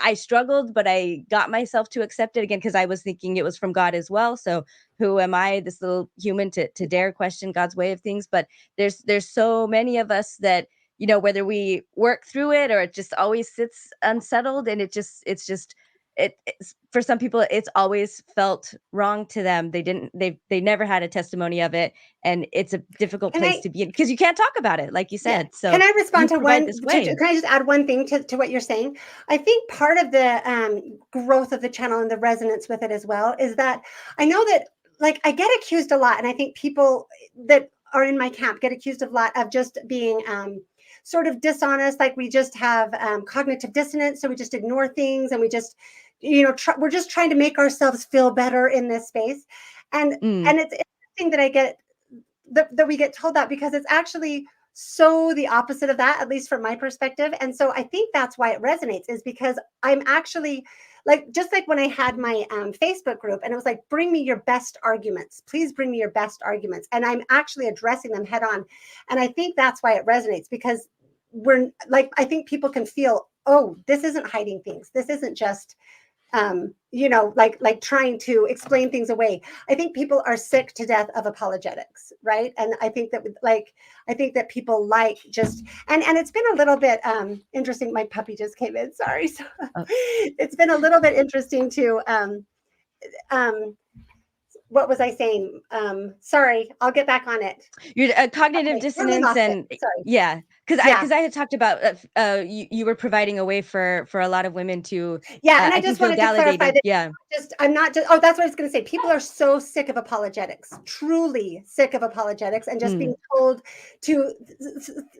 I struggled, but I got myself to accept it again, because I was thinking it was from God as well. So who am I, this little human, to dare question God's way of things? But there's so many of us that, whether we work through it, or it just always sits unsettled, and it's for some people, it's always felt wrong to them. They never had a testimony of it, and it's a difficult Can place I to be in, because you can't talk about it, like you Yeah. said. So Can I respond you to provide one? this way. Can I just add one thing to what you're saying? I think part of the growth of the channel and the resonance with it as well is that I know that, like, I get accused a lot, and I think people that are in my camp get accused of a lot of just being sort of dishonest. Like we just have cognitive dissonance, so we just ignore things, and we just, we're just trying to make ourselves feel better in this space. And Mm, and it's interesting that I get that we get told that, because it's actually so the opposite of that, at least from my perspective. And so I think that's why it resonates, is because I'm actually like, just like when I had my Facebook group, and it was like, bring me your best arguments, please bring me your best arguments, and I'm actually addressing them head on. And I think that's why it resonates, because we're like, I think people can feel, oh, this isn't hiding things, this isn't just like trying to explain things away. I think people are sick to death of apologetics, right? And I think that people like just, and it's been a little bit interesting. My puppy just came in. Sorry. So oh, it's been a little bit interesting to um what was I saying? Sorry, I'll get back on it. you're cognitive Okay, totally dissonance, lost it. and Sorry. yeah, because I Yeah. because I had talked about, you were providing a way for a lot of women to, Yeah, and I I think, just feel wanted to clarify validated. that Yeah. I'm not just, oh, that's what I was going to say. People are so sick of apologetics, truly sick of apologetics, and just Mm, being told to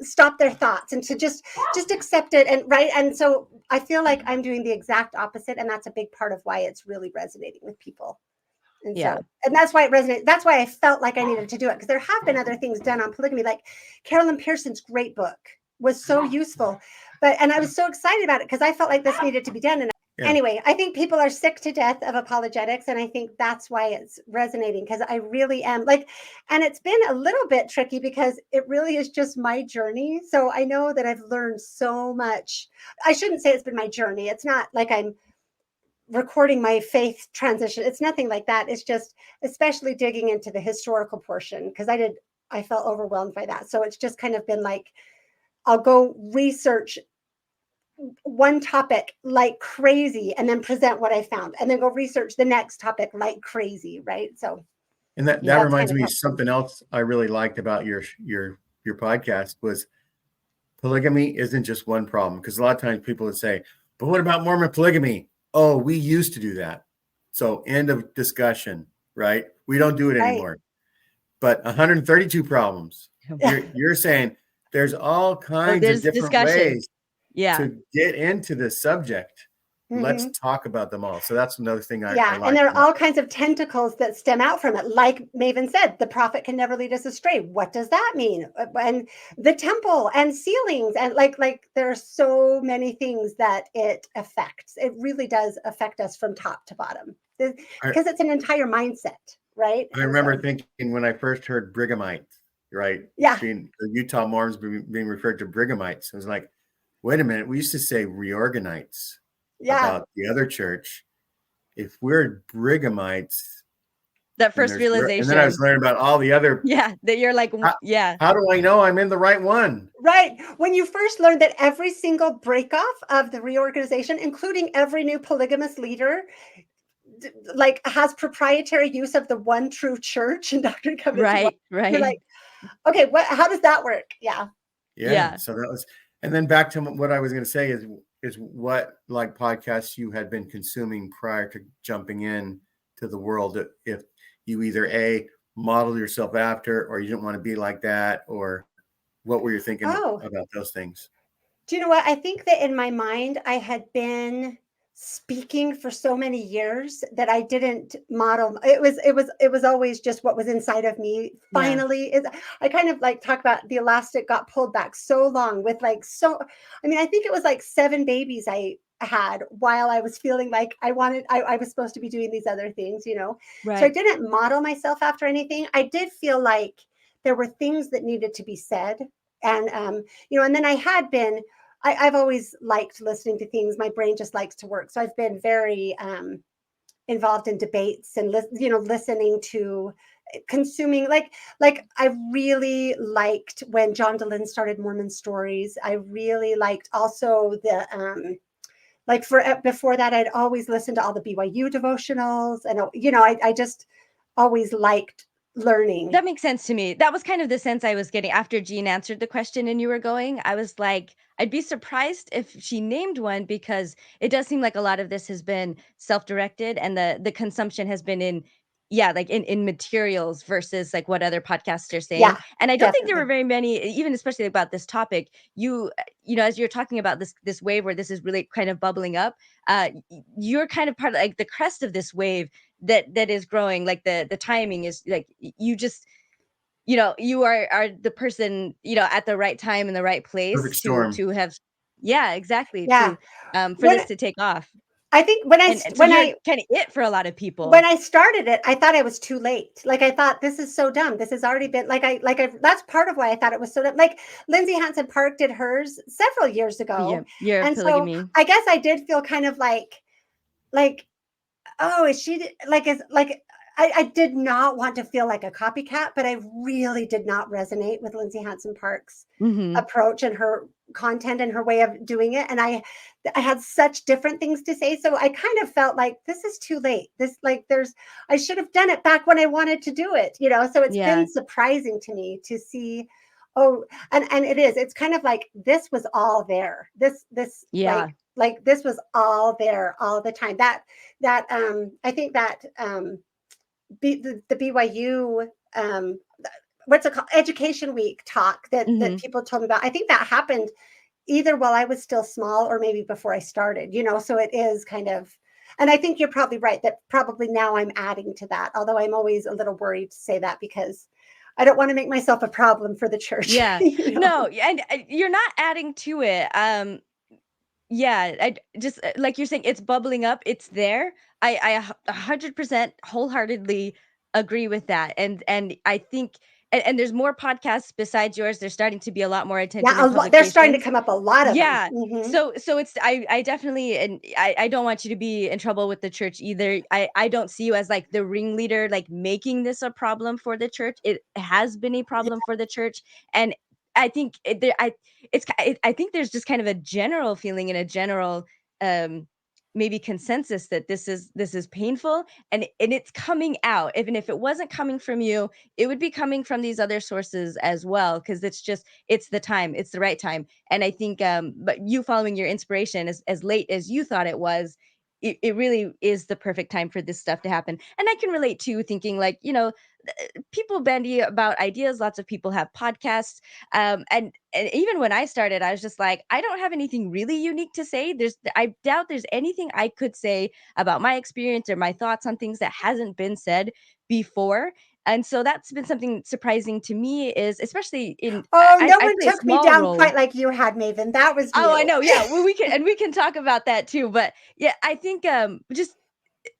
stop their thoughts and to just accept it, and right. And so I feel like I'm doing the exact opposite, and that's a big part of why it's really resonating with people. And yeah. so, and that's why it resonates. That's why I felt like I needed to do it, because there have been other things done on polygamy, like Carolyn Pearson's great book was so useful, and I was so excited about it because I felt like this needed to be done. And Yeah. anyway, I think people are sick to death of apologetics, and I think that's why it's resonating, because I really am like, and it's been a little bit tricky because it really is just my journey. So I know that I've learned so much. I shouldn't say it's been my journey. It's not like I'm recording my faith transition. It's nothing like that. It's just, especially digging into the historical portion, because I felt overwhelmed by that. So it's just kind of been like, I'll go research one topic like crazy and then present what I found, and then go research the next topic like crazy, right? So And that Yeah. that's kind reminds of me how of something else I really liked about your podcast was polygamy isn't just one problem. Because a lot of times people would say, but what about Mormon polygamy? oh, we used to do that. So end of discussion, right? We don't do it Right. anymore. But 132 problems. You're saying there's all kinds there's of different discussion. ways Yeah. to get into this subject. Let's Mhm. talk about them all. So that's another thing I Yeah, like. and there are all kinds of tentacles that stem out from it. Like Maven said, the prophet can never lead us astray. What does that mean? And the temple and ceilings and like there are so many things that it affects. It really does affect us from top to bottom because it's an entire mindset, right? I remember thinking when I first heard Brighamites, right? Yeah. Being the Utah Mormons being referred to Brighamites. I was like, wait a minute, we used to say Reorganites about the other church. If we're Brighamites, that first realization. And then I was learning about all the other. Yeah, that you're like, how do I know I'm in the right one? Right. When you first learned that every single breakoff of the reorganization, including every new polygamous leader, like has proprietary use of the one true church and Doctrine and Covenants. Right. You're like, okay, how does that work? Yeah. So that was, and then back to what I was going to say is what like podcasts you had been consuming prior to jumping in to the world. If you either model yourself after, or you didn't want to be like that, or what were you thinking about those things? Do you know what? I think that in my mind, I had been speaking for so many years that I didn't model. It was always just what was inside of me. Finally, I kind of like talk about the elastic got pulled back so long with I think it was like 7 babies I had while I was feeling like I was supposed to be doing these other things, Right. So I didn't model myself after anything. I did feel like there were things that needed to be said. And, and then I had been, I've always liked listening to things. My brain just likes to work. So I've been very involved in debates and, listening to consuming, like I really liked when John Dehlin started Mormon Stories. I really liked also the, before that, I'd always listened to all the BYU devotionals and, I just always liked learning. That makes sense to me. That was kind of the sense I was getting after Jean answered the question and you were going. I was like, I'd be surprised if she named one because it does seem like a lot of this has been self-directed and the consumption has been in materials versus like what other podcasts are saying. And I don't think there were very many, even especially about this topic. As you're talking about this wave where this is really kind of bubbling up, you're kind of part of like the crest of this wave that is growing. Like the timing is like you just you are the person at the right time in the right place to have exactly to for this to take off. I think when I kind of it for a lot of people. When I started it, I thought I was too late. Like I thought this is so dumb. This has already been that's part of why I thought it was so dumb. Like Lindsay Hansen Park did hers several years ago. Yeah, and polygamy. So I guess I did feel kind of like, oh, is she I did not want to feel like a copycat, but I really did not resonate with Lindsay Hansen Park's approach and her content and her way of doing it. And I had such different things to say. So I kind of felt like this is too late. I should have done it back when I wanted to do it, so it's been surprising to me to see. Oh, and it's kind of like, this was all there. This like this was all there all the time. I think that, the BYU, what's it called? Education Week talk that people told me about. I think that happened either while I was still small or maybe before I started, so it is kind of, and I think you're probably right that probably now I'm adding to that, although I'm always a little worried to say that because I don't want to make myself a problem for the church. Yeah. No, and you're not adding to it. I just like you're saying, it's bubbling up. It's there. I 100% wholeheartedly agree with that. And I think, and there's more podcasts besides yours. There's starting to be a lot more attention. Yeah, they're starting to come up a lot of them. So it's, I definitely, and I don't want you to be in trouble with the church either. I don't see you as like the ringleader, like making this a problem for the church. It has been a problem for the church. And I think I think there's just kind of a general feeling and a general maybe consensus that this is painful and it's coming out. Even if it wasn't coming from you, it would be coming from these other sources as well, because it's the time, it's the right time. And I think but you following your inspiration as late as you thought it was, it really is the perfect time for this stuff to happen. And I can relate to thinking like, people bandy about ideas. Lots of people have podcasts. And even when I started, I was just like, I don't have anything really unique to say. I doubt there's anything I could say about my experience or my thoughts on things that hasn't been said before. And so that's been something surprising to me, is especially in, Oh, no I one play a took me small down role. quite like you had, Maven. That was Oh, I new. know. Yeah. Well, we can talk about that too. But yeah, I think just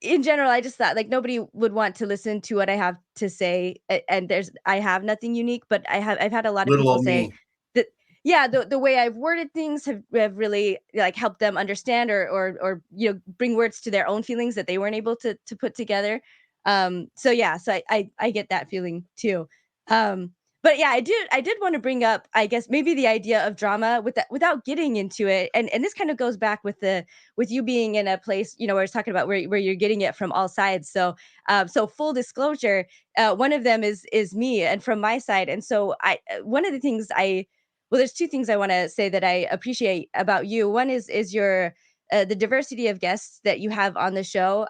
in general, I just thought like nobody would want to listen to what I have to say. And I have nothing unique, but I've had a lot of Little people old say me. that, yeah, the way I've worded things have really like helped them understand or bring words to their own feelings that they weren't able to put together. So yeah, so I get that feeling too. Um but yeah, I did want to bring up, I guess, maybe the idea of drama without getting into it. And this kind of goes back with you being in a place, where I was talking about where you're getting it from all sides. So so full disclosure, one of them is me and from my side. And so one of the things well, there's two things I want to say that I appreciate about you. One is your the diversity of guests that you have on the show.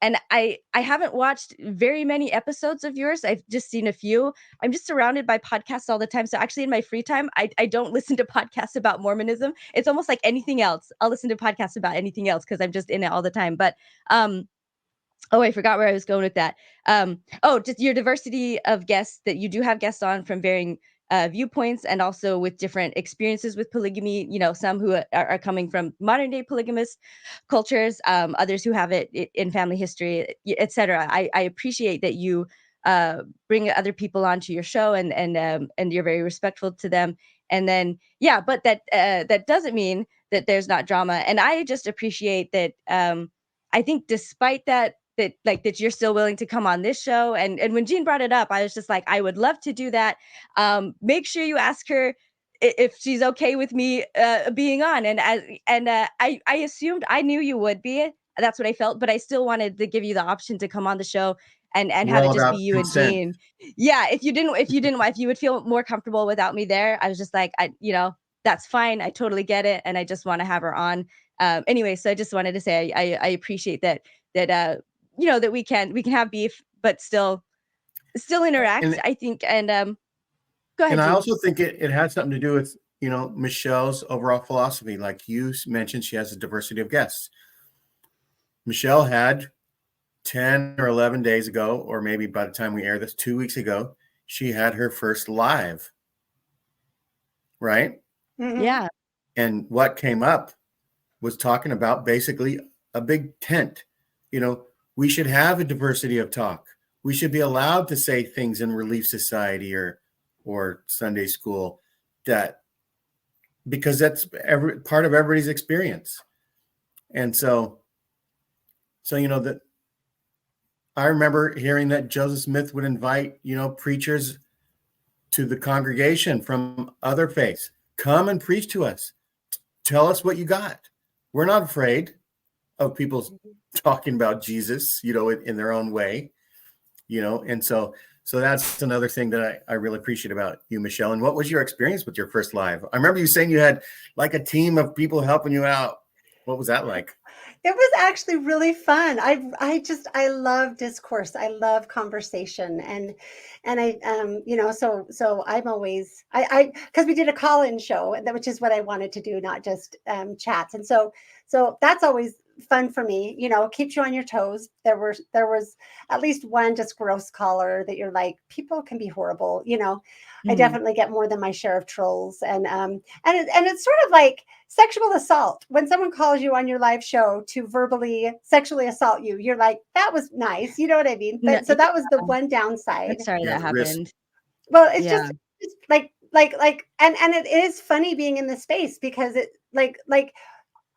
And I haven't watched very many episodes of yours. I've just seen a few. I'm just surrounded by podcasts all the time. So actually in my free time, I don't listen to podcasts about Mormonism. It's almost like anything else. I'll listen to podcasts about anything else because I'm just in it all the time. But oh, I forgot where I was going with that. Just your diversity of guests, that you do have guests on from varying viewpoints and also with different experiences with polygamy. Some who are coming from modern day polygamous cultures, others who have it in family history, etc. I appreciate that you bring other people onto your show, and you're very respectful to them. And then yeah, but that doesn't mean that there's not drama. And I just appreciate that. I think despite that you're still willing to come on this show. And when Jean brought it up, I was just like, I would love to do that. Make sure you ask her if she's okay with me being on. I assumed, I knew you would be. That's what I felt, but I still wanted to give you the option to come on the show and We're have it all just be about you and consent. Jean. Yeah, if you would feel more comfortable without me there, I was just like, that's fine. I totally get it, and I just want to have her on. Anyway, so I just wanted to say I appreciate that we can have beef, but still interact, And I think. And go ahead, and I Jean. also think it has something to do with, Michelle's overall philosophy. Like you mentioned, she has a diversity of guests. Michelle had 10 or 11 days ago, or maybe by the time we air this, 2 weeks ago, she had her first live, right? Mhm. Yeah. And what came up was talking about basically a big tent. We should have a diversity of talk. We should be allowed to say things in Relief Society or Sunday school, that because that's part of everybody's experience. And so that I remember hearing that Joseph Smith would invite, preachers to the congregation from other faiths. Come and preach to us. Tell us what you got. We're not afraid of people talking about Jesus, in their own way, and so that's another thing that I really appreciate about you, Michelle. And what was your experience with your first live? I remember you saying you had like a team of people helping you out. What was that like? It was actually really fun. I love discourse. I love conversation, and so I'm always because we did a call-in show, which is what I wanted to do, not just chats. And so that's always fun for me. Keeps you on your toes. There was at least one just gross caller that you're like, people can be horrible. I Mhm. definitely get more than my share of trolls, and it's sort of like sexual assault. When someone calls you on your live show to verbally sexually assault you, you're like, that was nice. You know what I mean? No, But so that was the one downside. I'm sorry Yeah, that the risk. happened. Well, it's Yeah. just it's like and it is funny being in this space because it like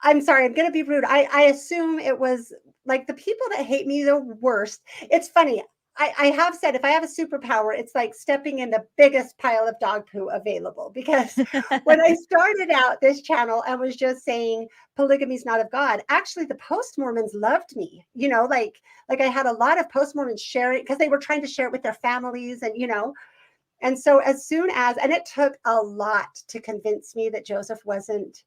I'm sorry, I'm going to be rude. I assume it was like the people that hate me the worst. It's funny. I have said if I have a superpower, it's like stepping in the biggest pile of dog poo available. Because when I started out this channel, I was just saying polygamy is not of God. Actually, the post Mormons loved me. Like I had a lot of post Mormons share it because they were trying to share it with their families, and so as soon as, and it took a lot to convince me that Joseph wasn't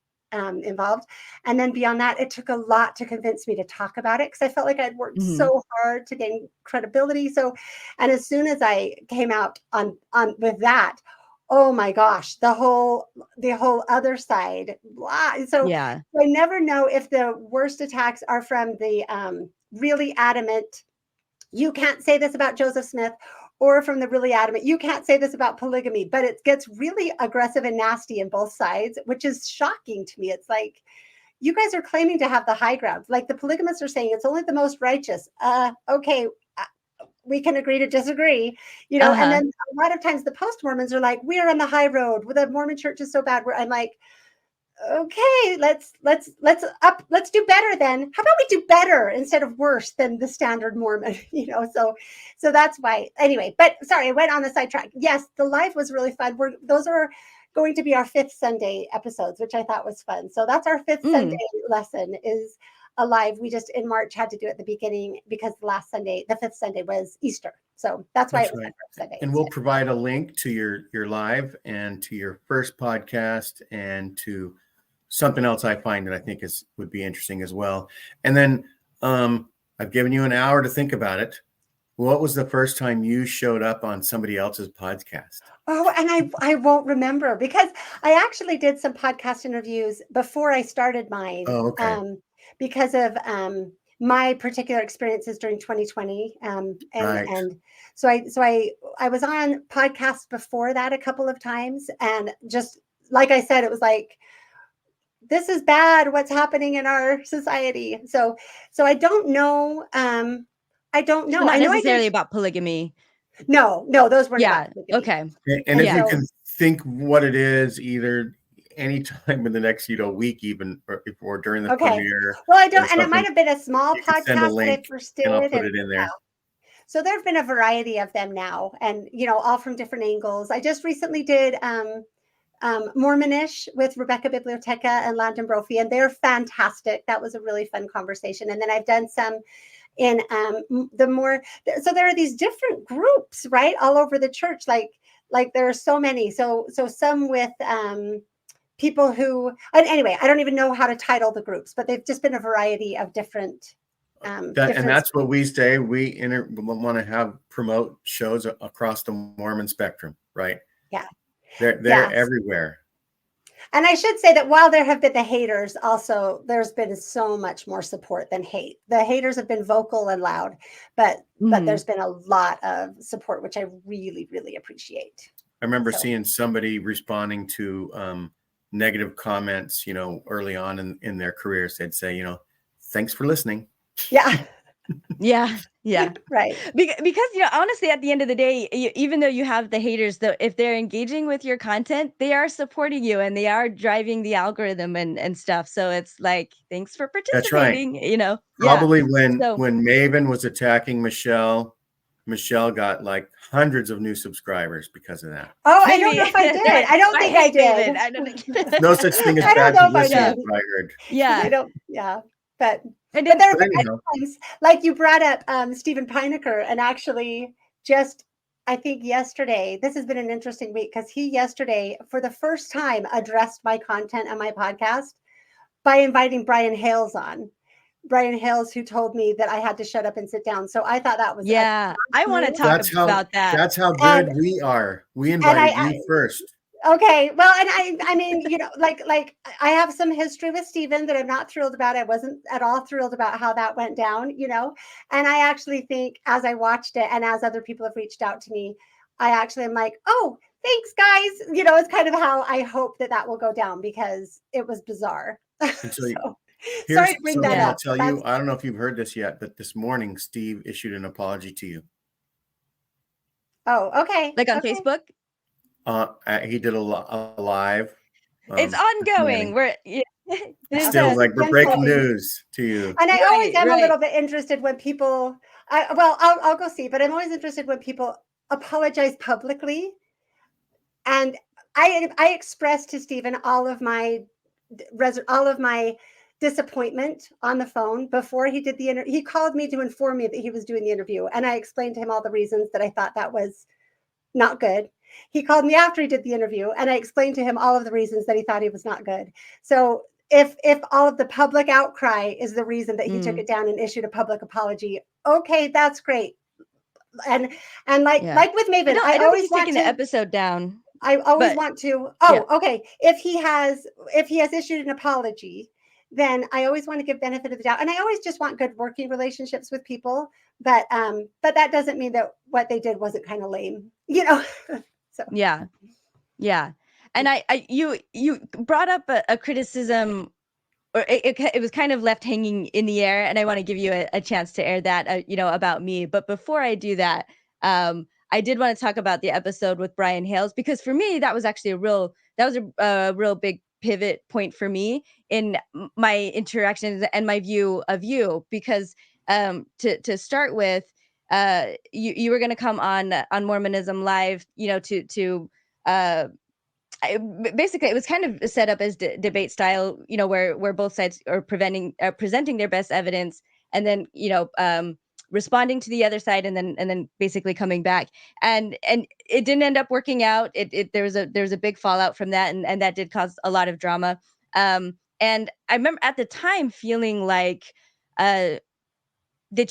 involved. And then beyond that, it took a lot to convince me to talk about it, because I felt like I'd worked so hard to gain credibility. So, and as soon as I came out on with that, oh my gosh, the whole other side. So Yeah. I never know if the worst attacks are from the really adamant, you can't say this about Joseph Smith, or from the really adamant, you can't say this about polygamy. But it gets really aggressive and nasty in both sides, which is shocking to me. It's like, you guys are claiming to have the high ground. Like the polygamists are saying it's only the most righteous. Okay, we can agree to disagree, you know. And then a lot of times the post-Mormons are like, we're on the high road. Well, the Mormon church is so bad. I'm like, okay, let's do better then. How about we do better instead of worse than the standard Mormon, you know? So that's why, anyway, but sorry, I went on the sidetrack. Yes, the live was really fun. Those are going to be our 5th Sunday episodes, which I thought was fun. So that's our 5th Sunday lesson is a live. We just in March had to do it at the beginning because the 5th Sunday was Easter. So that's why it was right. Sunday. And we'll provide a link to your live and to your first podcast and to something else I find that I think would be interesting as well. And then I've given you an hour to think about it. What was the first time you showed up on somebody else's podcast? Oh, and I won't remember, because I actually did some podcast interviews before I started mine. Oh, okay. Because of my particular experiences during 2020. Right. And so I was on podcasts before that a couple of times. And just like I said, it was like, this is bad, what's happening in our society. So I don't know. I don't know. Not necessarily about polygamy. No, those weren't about polygamy. Okay. And if you can think what it is, either anytime in the next week, even or during the premiere. Well, I don't, and it might have been a small podcast that I first did. And I'll put it in there. Yeah. So there have been a variety of them now, and all from different angles. I just recently did Mormonish with Rebecca Biblioteca and Landon Brophy, and they're fantastic. That was a really fun conversation. And then I've done some in so there are these different groups, right, all over the church. Like there are so many. So some with people who, and anyway, I don't even know how to title the groups, but they've just been a variety of different. And that's what we say. We want to promote shows across the Mormon spectrum, right? Yeah. They're everywhere. And I should say that while there have been the haters, also there's been so much more support than hate. The haters have been vocal and loud, but there's been a lot of support, which I really, really appreciate. I remember seeing somebody responding to negative comments, early on in their careers. They'd say, thanks for listening. Yeah. Yeah. Right. Because, honestly, at the end of the day, even though you have the haters, though, if they're engaging with your content, they are supporting you and they are driving the algorithm and stuff. So it's like, thanks for participating. That's right. Probably when Maven was attacking Michelle got like hundreds of new subscribers because of that. Oh, I don't know if I did. I don't think I did. I don't think no such thing as bad publicity, I heard. Yeah. I don't. Yeah. But there are times, like you brought up Stephen Pinecker, and actually just, I think yesterday, this has been an interesting week, because he yesterday, for the first time, addressed my content on my podcast by inviting Brian Hales on. Brian Hales, who told me that I had to shut up and sit down. So I thought that was I want to talk about that. That's how good we are. We invited you first. Okay. Well, and I mean, like I have some history with Stephen that I'm not thrilled about. I wasn't at all thrilled about how that went down, and I actually think, as I watched it and as other people have reached out to me, I actually am like, oh, thanks guys. It's kind of how I hope that will go down, because it was bizarre. Sorry to bring that up. I'll tell you, I don't know if you've heard this yet, but this morning, Steve issued an apology to you. Oh, okay. Like on Facebook? He did a live. It's ongoing. Still like we're breaking news to you. And I always am a little bit interested when people. I'll go see, but I'm always interested when people apologize publicly. And I expressed to Stephen all of my disappointment on the phone before he did the interview. He called me to inform me that he was doing the interview, and I explained to him all the reasons that I thought that was not good. He called me after he did the interview, and I explained to him all of the reasons that he thought he was not good. So if all of the public outcry is the reason that he took Mm. it down and issued a public apology, okay, that's great. And like Yeah. like with Maven, I I don't think always he's want taking the to. episode down. I always But want to. yeah. Oh, okay. If he has issued an apology, then I always want to give benefit of the doubt, and I always just want good working relationships with people. But that doesn't mean that what they did wasn't kind of lame, you know. So Yeah. Yeah. And you brought up a criticism, or it was kind of left hanging in the air, and I want to give you a chance to air that, you know, about me. But before I do that, I did want to talk about the episode with Brian Hales, because for me, that was actually a real big pivot point for me in my interactions and my view of you, because to start with, you were going to come on Mormonism Live, you know, to basically it was kind of set up as debate style, you know, where both sides are presenting their best evidence, and then, you know, responding to the other side, and then basically coming back, and it didn't end up working out. There was a big fallout from that, and that did cause a lot of drama. And I remember at the time feeling like that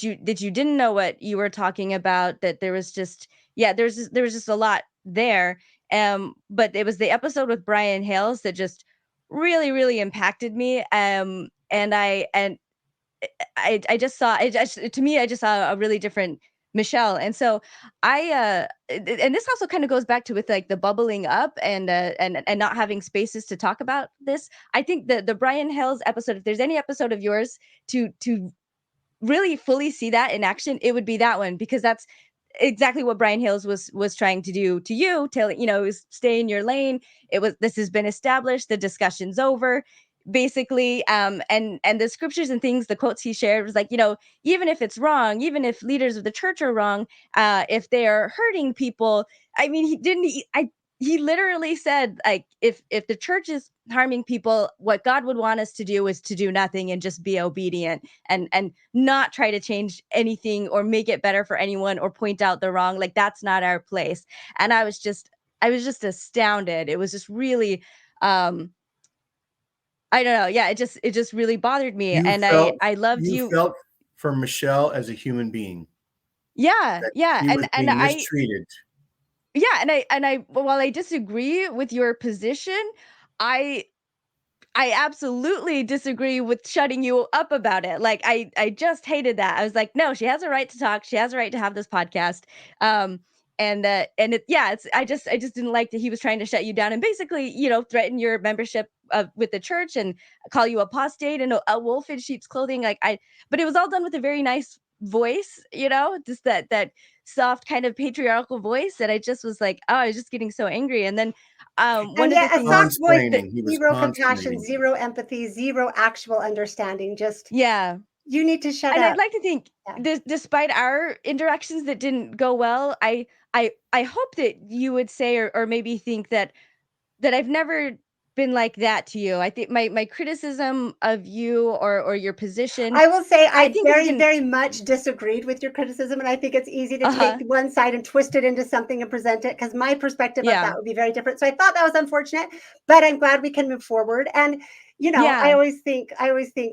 you didn't know what you were talking about, that there was just there was just a lot there. But it was the episode with Brian Hales that just really impacted me. And I just saw, to me, I just saw a really different Michelle. And so and this also kind of goes back to with like the bubbling up and not having spaces to talk about this. I think the Brian Hales episode, if there's any episode of yours to really fully see that in action, it would be that one, because that's exactly what Brian Hales was trying to do to you. Telling, you know, it was stay in your lane. This has been established. The discussion's over, basically. And the scriptures and things, the quotes he shared was like, you know, even if it's wrong, even if leaders of the church are wrong, if they are hurting people, I mean, he literally said, like, if the church is harming people, what God would want us to do is to do nothing and just be obedient, and not try to change anything or make it better for anyone or point out the wrong. Like, that's not our place. And I was just astounded. It was just really, I don't know. Yeah, it just really bothered me. And I loved you you. felt for Michelle as a human being. Yeah, That yeah. she was And being mistreated. yeah, and I while I disagree with your position, I absolutely disagree with shutting you up about it. Like, I just hated that. I was like, no, she has a right to talk. She has a right to have this podcast. I just didn't like that he was trying to shut you down and basically, you know, threaten your membership with the church and call you apostate and a wolf in sheep's clothing. But it was all done with a very nice voice, you know, just that soft kind of patriarchal voice. And I just was like, oh, I was just getting so angry. And then one and of the yeah, a things soft voice, but He was zero compassion, consplaining. zero empathy, zero actual understanding. Just yeah. you need to shut And up. I'd like to think, Yeah. despite our interactions that didn't go well, I hope that you would say, or maybe think that I've never been like that to you. I think my criticism of you or your position, I will say I I think has very, been very much disagreed with your criticism, and I think it's easy to take uh-huh. one side and twist it into something and present it, because my perspective of Yeah. that would be very different. So I thought that was unfortunate, but I'm glad we can move forward. And you know, Yeah. I always think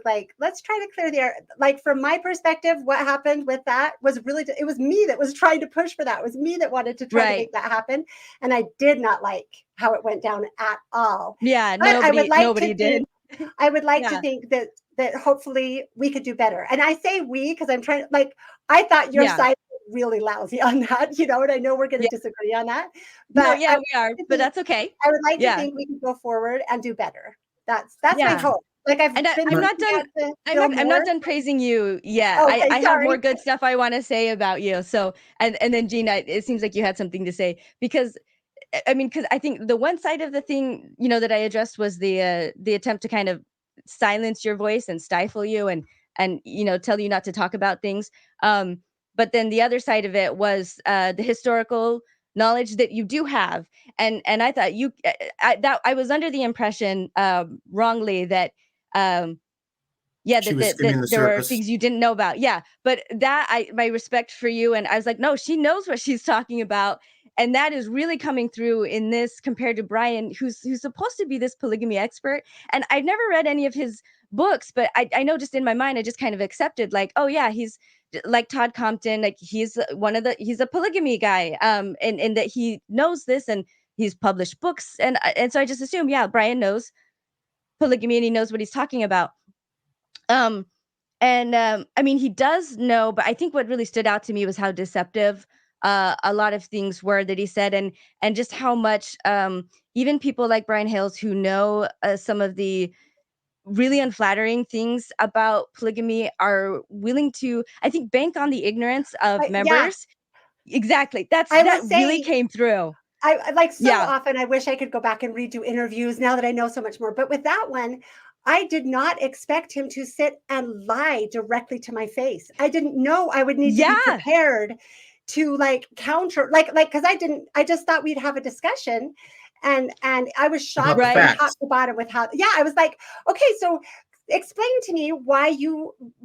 like, let's try to clear the air. Like, from my perspective, what happened with that was really, it was me that was trying to push for that. It was me that wanted to try to Right. make that happen, and I did not like how it went down at all. Yeah. But I would like Nobody did. I would like to Yeah. think that hopefully we could do better. And I say we because I'm trying, like, I thought your Yeah. side was really lousy on that, you know, and I know we're going to Yeah. disagree on that. No, But yeah, we are, but that's okay. I would like to Yeah. think we can go forward and do better. That's my Yeah. hope. Like, I've And been I'm not reaching done. out to Bill I'm not Moore. done praising you yet. Okay, I have more sorry. good stuff I want to say about you. So, and then Gina, it seems like you had something to say, because I mean, because I think the one side of the thing, you know, that I addressed was the attempt to kind of silence your voice and stifle you, and you know, tell you not to talk about things. But then the other side of it was the historical knowledge that you do have, and I thought I was under the impression, wrongly, that She was skimming the there were surface. things you didn't know about. Yeah, but my respect for you, and I was like, no, she knows what she's talking about. And that is really coming through in this compared to Brian, who's supposed to be this polygamy expert. And I've never read any of his books, but I know just in my mind, I just kind of accepted like, oh yeah, he's like Todd Compton, like he's a polygamy guy, and that he knows this and he's published books. And so I just assume, yeah, Brian knows polygamy and he knows what he's talking about. I mean, he does know, but I think what really stood out to me was how deceptive a lot of things were that he said, and just how much even people like Brian Hales, who know some of the really unflattering things about polygamy, are willing to, I think, bank on the ignorance of members. Exactly. That really came through. I like so often I wish I could go back and redo interviews now that I know so much more. But with that one, I did not expect him to sit and lie directly to my face. I didn't know I would need to be prepared to like counter, like, because I just thought we'd have a discussion. And I was shocked from top to bottom with how, I was like, okay, so explain to me why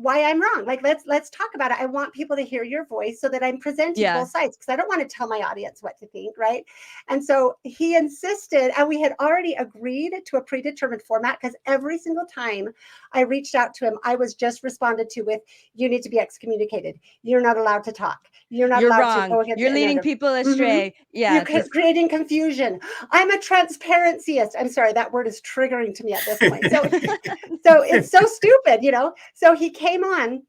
I'm wrong. Like, let's talk about it. I want people to hear your voice so that I'm presenting both sides, because I don't want to tell my audience what to think, right? And so he insisted, and we had already agreed to a predetermined format, because every single time I reached out to him, I was just responded to with, you need to be excommunicated. You're not allowed to talk. You're not allowed wrong. to go against You're leading people astray. Yeah. You're creating confusion. I'm a transparencyist. I'm sorry, that word is triggering to me at this point. So it's so stupid, you know? So he came on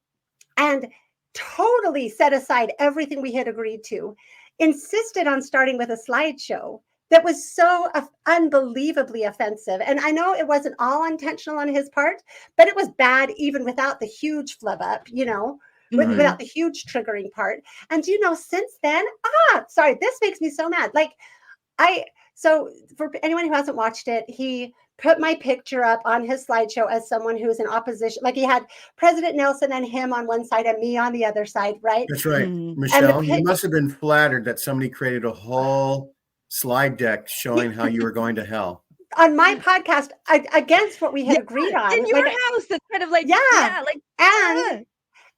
and totally set aside everything we had agreed to, insisted on starting with a slideshow that was so unbelievably offensive. And I know it wasn't all intentional on his part, but it was bad even without the huge flub up, you know? Without the huge triggering part. And you know, since then, sorry, this makes me so mad. Like, so for anyone who hasn't watched it, he put my picture up on his slideshow as someone who's in opposition. Like, he had President Nelson and him on one side and me on the other side, right? That's right. Michelle, you must have been flattered that somebody created a whole slide deck showing how you were going to hell. On my podcast, against what we had agreed on. In your house, that's kind of like,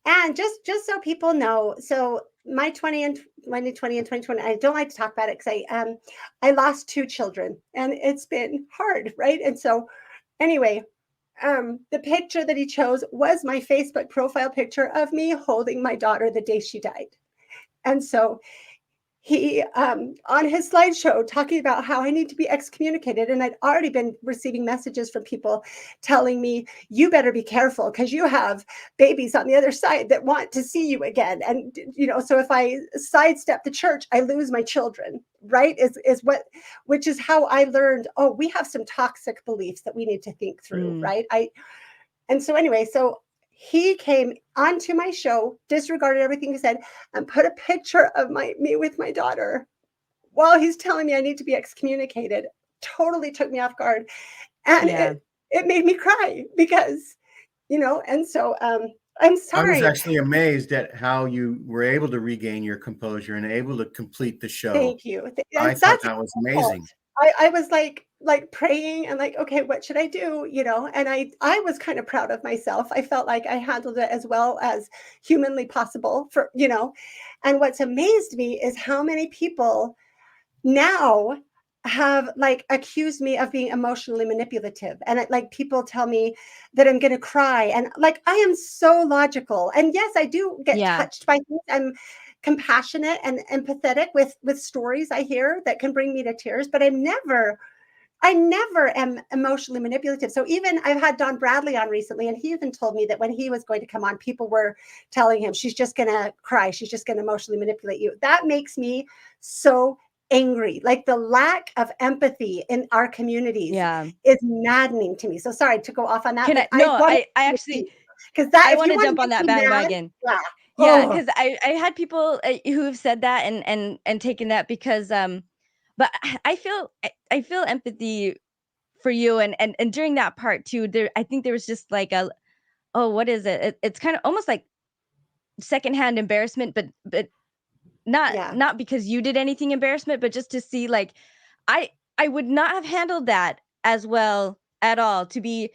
and just so people know, so my 2020 and 2020, I don't like to talk about it because I lost 2 children and it's been hard, right? And so anyway, the picture that he chose was my Facebook profile picture of me holding my daughter the day she died. And so he, on his slideshow, talking about how I need to be excommunicated. And I'd already been receiving messages from people telling me, you better be careful because you have babies on the other side that want to see you again. And, you know, so if I sidestep the church, I lose my children, right? Which is how I learned, we have some toxic beliefs that we need to think through, right? And so anyway, so he came onto my show, disregarded everything he said, and put a picture of me with my daughter while he's telling me I need to be excommunicated. Totally took me off guard. And it made me cry because, you know, and so I'm sorry. I was actually amazed at how you were able to regain your composure and able to complete the show. Thank you. I thought that was amazing. I was like praying and like, okay, what should I do? You know, and I was kind of proud of myself. I felt like I handled it as well as humanly possible for, you know, and what's amazed me is how many people now have like accused me of being emotionally manipulative. And like people tell me that I'm going to cry. And like, I am so logical. And yes, I do get touched by things. I'm compassionate and empathetic with stories I hear that can bring me to tears, but I never am emotionally manipulative. So even I've had Don Bradley on recently, and he even told me that when he was going to come on, people were telling him, she's just going to cry. She's just going to emotionally manipulate you. That makes me so angry. Like the lack of empathy in our communities is maddening to me. So sorry to go off on that. I actually, because I want to jump on that bandwagon. Yeah, because I had people who have said that and taken that because but I feel empathy for you and during that part too. I think there was just like what is it? It's kind of almost like secondhand embarrassment, but not because you did anything embarrassment, but just to see like I would not have handled that as well at all to be,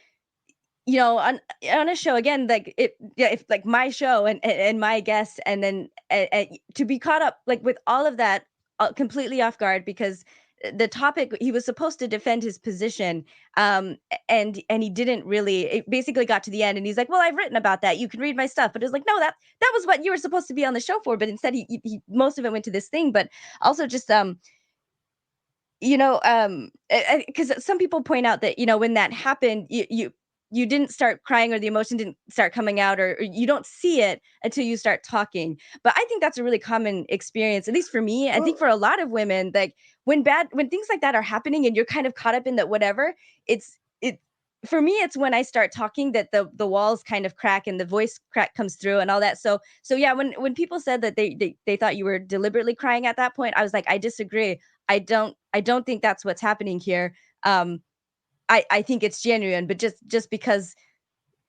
you know, on a show again, like if like my show and my guests, and then to be caught up like with all of that completely off guard because the topic, he was supposed to defend his position, and he didn't really. It basically got to the end and he's like, well, I've written about that, you can read my stuff. But it was like, no, that was what you were supposed to be on the show for. But instead he most of it went to this thing. But also just because some people point out that, when that happened, you didn't start crying, or the emotion didn't start coming out, or you don't see it until you start talking. But I think that's a really common experience, at least for me. I think for a lot of women, like when things like that are happening and you're kind of caught up in that whatever, for me, it's when I start talking that the walls kind of crack and the voice crack comes through and all that. So yeah, when people said that they thought you were deliberately crying at that point, I was like, I disagree. I don't think that's what's happening here. I think it's genuine, but just because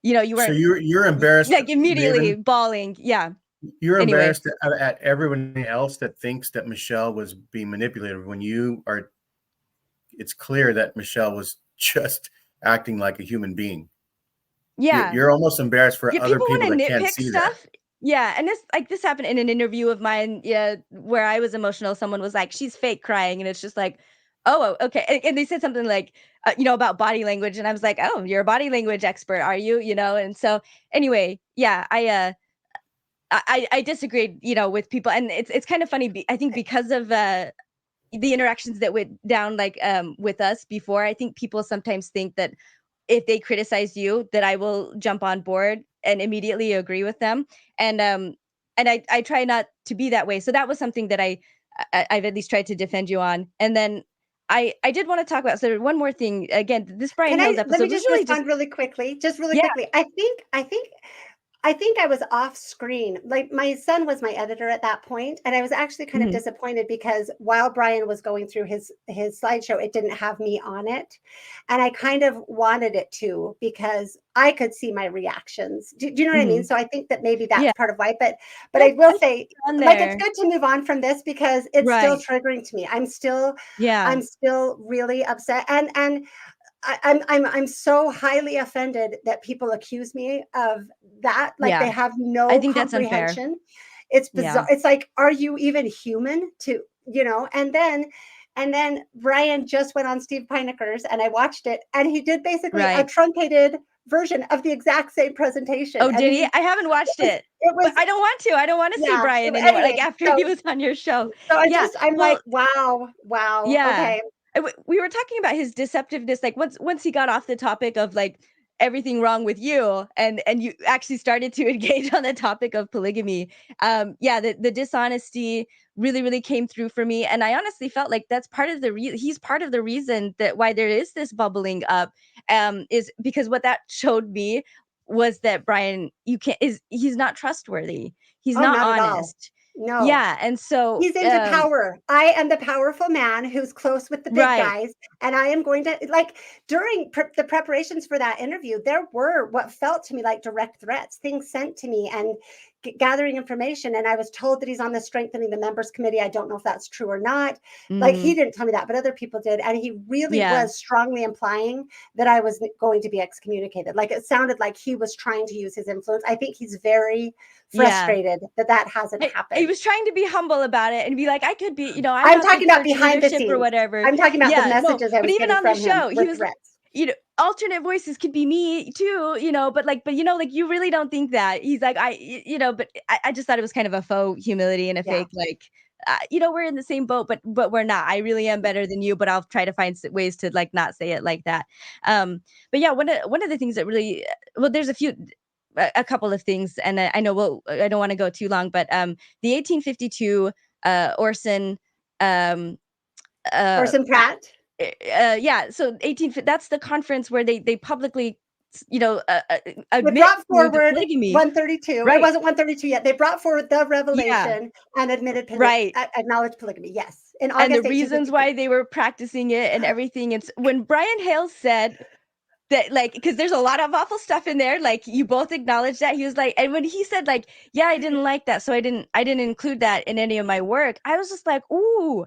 you weren't. So you're embarrassed, like immediately Maven? bawling. Yeah. You're Anyway. embarrassed at everyone else that thinks that Michelle was being manipulated when you are. It's clear that Michelle was just acting like a human being. Yeah. You're almost embarrassed for other people that can't see stuff. that. Yeah, and this happened in an interview of mine, where I was emotional. Someone was like, "She's fake crying," and it's just like, "Oh, okay." And they said something like, about body language, and I was like, "Oh, you're a body language expert, are you?" And so anyway, yeah, I disagreed, with people, and it's kind of funny. I think because of the interactions that went down, like with us before, I think people sometimes think that if they criticize you, that I will jump on board and immediately agree with them. And I try not to be that way. So that was something that I've at least tried to defend you on. And then I did want to talk about, so one more thing. Again, this Brian Hales episode let me was just really respond really quickly. Yeah. I think I was off screen. Like my son was my editor at that point, and I was actually kind of disappointed because while Brian was going through his slideshow, it didn't have me on it, and I kind of wanted it to because I could see my reactions. Do you know what I mean? So I think that maybe that's part of why. But I will say, like, it's good to move on from this because it's still triggering to me. I'm still really upset, and I'm so highly offended that people accuse me of that. Like they have no I think comprehension. That's unfair. It's bizarre. It's like, are you even human to, and then Brian just went on Steve Pinecker's and I watched it and he did basically a truncated version of the exact same presentation. Oh, did he? I haven't watched it. But I don't want to. I don't want to see Brian anymore. Like after he was on your show. So I'm like, wow. Yeah. Okay. We were talking about his deceptiveness, like once he got off the topic of like everything wrong with you, and you actually started to engage on the topic of polygamy. The dishonesty really came through for me, and I honestly felt like that's part of he's part of the reason that why there is this bubbling up, is because what that showed me was that Brian he's not trustworthy. He's not honest. No. Yeah, and so he's into power. I am the powerful man who's close with the big guys, and I am going to, like, during the preparations for that interview, there were what felt to me like direct threats, things sent to me, and gathering information. And I was told that he's on the strengthening the members committee. I don't know if that's true or not. Like, he didn't tell me that, but other people did, and he really was strongly implying that I was going to be excommunicated. Like, it sounded like he was trying to use his influence. I think he's very frustrated that hasn't happened. He was trying to be humble about it and be like, I could be, I'm talking about behind the scenes or whatever. I'm talking about the messages I was even on the show, he was threats. Alternate voices could be me too, but you really don't think that. He's like, but I just thought it was kind of a faux humility and a fake, like, we're in the same boat, but we're not. I really am better than you, but I'll try to find ways to like not say it like that. But yeah, one of the things that really, there's a couple of things, and I know I don't want to go too long, but the 1852 Orson Pratt. So that's the conference where they publicly they brought forward polygamy. 132. Right. It wasn't 132 yet. They brought forward the revelation and admitted acknowledged polygamy. Yes. In August, and the reasons why they were practicing it and everything. And when Brian Hales said that, like, because there's a lot of awful stuff in there, like, you both acknowledged that. He was like, and when he said, like, I didn't like that, so I didn't include that in any of my work, I was just like, ooh,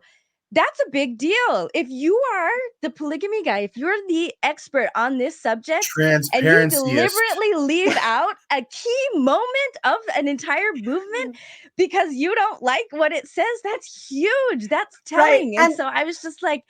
that's a big deal. If you are the polygamy guy, if you're the expert on this subject and you Transparencyist. deliberately leave out a key moment of an entire movement because you don't like what it says, that's huge. That's telling. And so I was just like,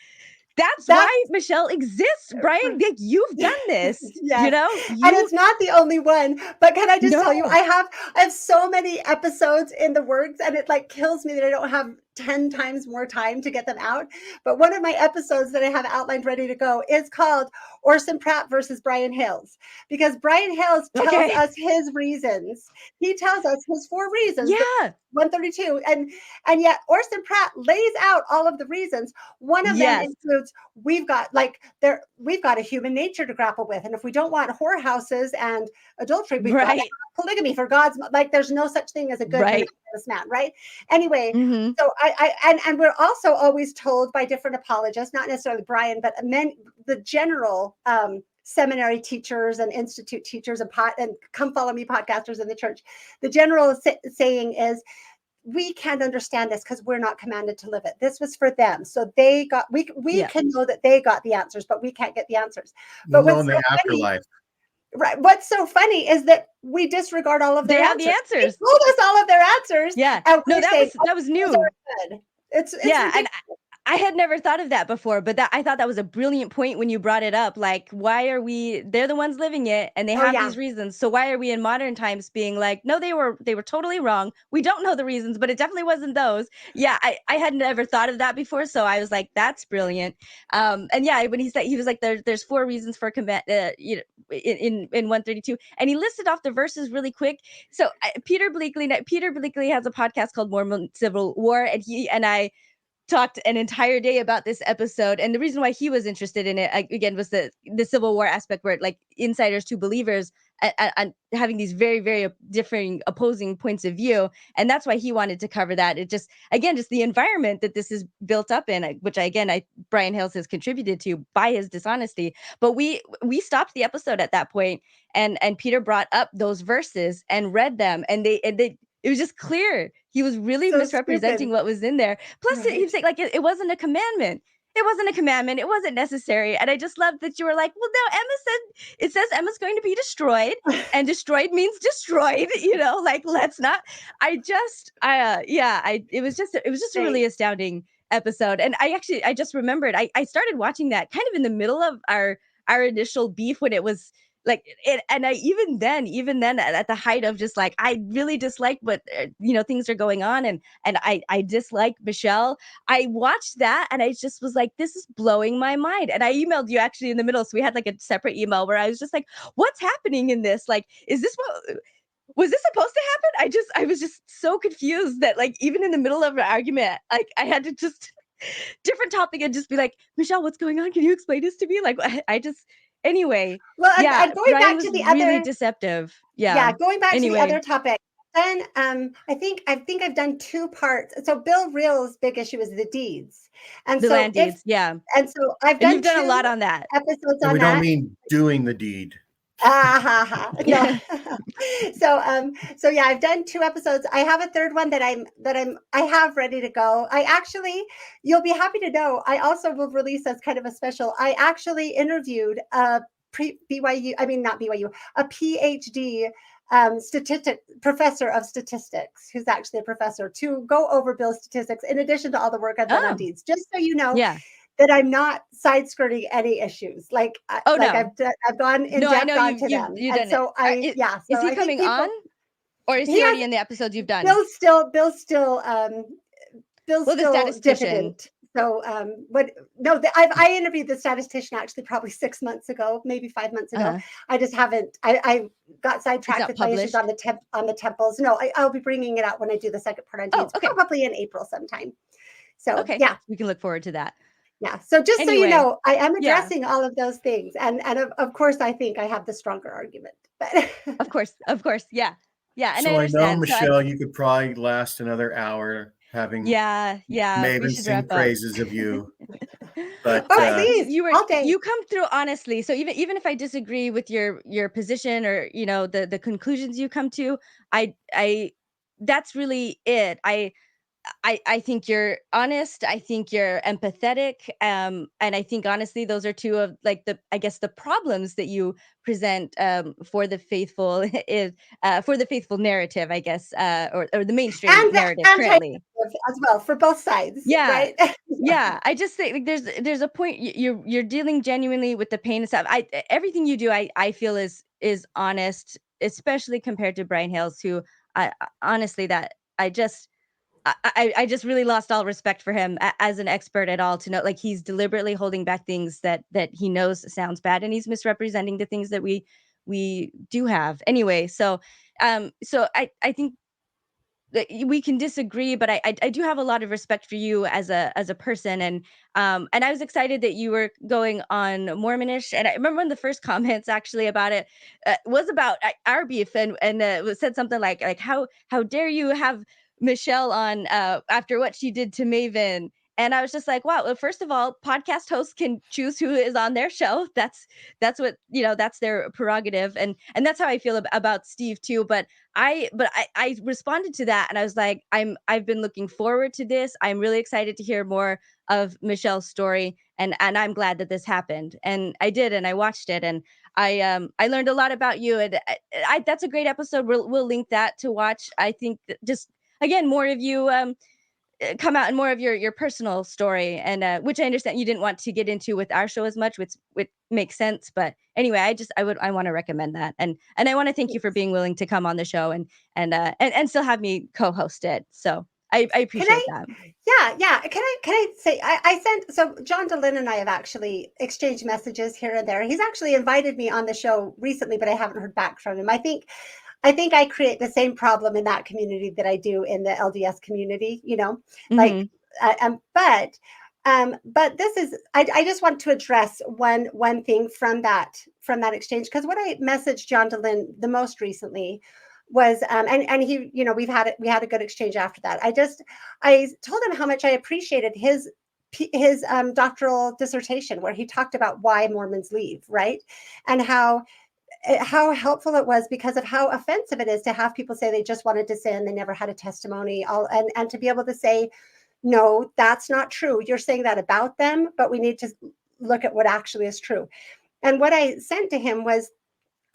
that's why Michelle exists, Brian. Like, you've done this, Yes. you know, and it's not the only one. But can I just tell you, I have so many episodes in the works, and it like kills me that I don't have 10 times more time to get them out. But one of my episodes that I have outlined ready to go is called Orson Pratt versus Brian Hales, because Brian Hales tells us his reasons. He tells us his 4 reasons. Yeah. 132, and yet Orson Pratt lays out all of the reasons. One of them includes we've got a human nature to grapple with, and if we don't want whorehouses and adultery, we've got to have polygamy. For God's, like, there's no such thing as a good monogamous man, right? Anyway, so and we're also always told by different apologists, not necessarily Brian, but the general seminary teachers and institute teachers and come follow me podcasters in the church. The general saying is, we can't understand this because we're not commanded to live it. This was for them. So they got, we can know that they got the answers, but we can't get the answers. But what's in the afterlife. Right. What's so funny is that we disregard all of their answers. They have the answers. They told us all of their answers. Yeah. And no, that was new. It's ridiculous. And I had never thought of that before, but I thought that was a brilliant point when you brought it up. Like, why are they're the ones living it and they have these reasons. So why are we in modern times being like, no, they were totally wrong. We don't know the reasons, but it definitely wasn't those. Yeah. I had never thought of that before. So I was like, that's brilliant. And yeah, when he was like, there's 4 reasons for command, in 132, and he listed off the verses really quick. So Peter Bleakley has a podcast called Mormon Civil War, and he and I talked an entire day about this episode. And the reason why he was interested in it, again, was the Civil War aspect, where like insiders to believers and having these very, very differing opposing points of view. And that's why he wanted to cover that. It just the environment that this is built up in, which Brian Hales has contributed to by his dishonesty. But we stopped the episode at that point, and Peter brought up those verses and read them, and they it was just clear he was really misrepresenting what was in there. Plus, he's saying like it wasn't a commandment. It wasn't a commandment. It wasn't necessary. And I just loved that you were like, well, no, it says Emma's going to be destroyed, and destroyed means destroyed. You know, like, let's not. It was just a really astounding episode. And I just remembered I started watching that kind of in the middle of our initial beef, when it was like it, and even then at the height of just like, I really dislike what things are going on, and I dislike Michelle. I watched that and I just was like, this is blowing my mind. And I emailed you actually in the middle, so we had like a separate email where I was just like, what's happening in this? Like, is this was this supposed to happen? I was just so confused that, like, even in the middle of an argument, like, I had to just different topic and just be like, Michelle, what's going on? Can you explain this to me? Like, anyway. Well, and going back to the really other deceptive. Going back to the other topic. Then I think I've done 2 parts. So Bill Reel's big issue is the deeds, and the land deeds. And so I've done. You've done a lot on that. Episodes on we that. don't mean doing the deed. No. So yeah, I've done 2 episodes. I have a 3rd one that I have ready to go. You'll be happy to know, I also will release as kind of a special. I actually interviewed a PhD professor of statistics, who's actually a professor, to go over Bill's statistics in addition to all the work I've done on deeds, just so you know. That I'm not side skirting any issues. Like, I've gone in depth onto them. And so is he coming on, or is he already in the episodes you've done? Bill's still the statistician. diffident. So, I interviewed the statistician actually probably 6 months ago, maybe 5 months ago. I just haven't. I got sidetracked with my issues on the temples. No, I'll be bringing it out when I do the 2nd part on deeds, probably in April sometime. So we can look forward to that. Yeah. So just so you know, I am addressing all of those things. And of course, I think I have the stronger argument. But Of course. Yeah. And so I know, Michelle, you could probably last another hour having Maven sing praises of you. But please, you come through honestly. So even if I disagree with your position, or the conclusions you come to, I that's really it. I think you're honest. I think you're empathetic. And I think honestly, those are two of like the problems that you present for the faithful is for the faithful narrative, I guess, or the mainstream And the narrative currently. anti-narrative as well for both sides, Yeah. right? Yeah, I just think like, there's a point you're dealing genuinely with the pain and stuff. Everything you do, I feel is honest, especially compared to Brian Hales, who honestly that I just really lost all respect for him as an expert at all to know like he's deliberately holding back things that he knows sounds bad, and he's misrepresenting the things that we do have anyway. So I think that we can disagree, but I do have a lot of respect for you as a person, and I was excited that you were going on Mormonish, and I remember one of the first comments actually about it was about our beef, and said something like how dare you have Michelle on after what she did to Maven. And I was just like, wow. Well, first of all, podcast hosts can choose who is on their show. That's what that's their prerogative, and that's how I feel about Steve too. But I responded to that and I was like, I've been looking forward to this. I'm really excited to hear more of Michelle's story, and I'm glad that this happened. And I did, and I watched it, and I learned a lot about you, and that's a great episode. We'll link that to watch. I think that just again more of you come out and more of your personal story, and which I understand you didn't want to get into with our show as much, which makes sense. But anyway, I want to recommend that, and I want to thank you for being willing to come on the show and still have me co-host it. So I Can appreciate I? that. Yeah. Can I say I sent so John DeLynn and I have actually exchanged messages here and there. He's actually invited me on the show recently, but I haven't heard back from him. I think I create the same problem in that community that I do in the LDS community, like, Hmm. but this is, I just want to address one thing from that exchange, because what I messaged John DeLynn the most recently was, and he, we had a good exchange after that. I told him how much I appreciated his doctoral dissertation where he talked about why Mormons leave, right? And how helpful it was because of how offensive it is to have people say they just wanted to sin, they never had a testimony, and to be able to say, no, that's not true. You're saying that about them, but we need to look at what actually is true. And what I sent to him was,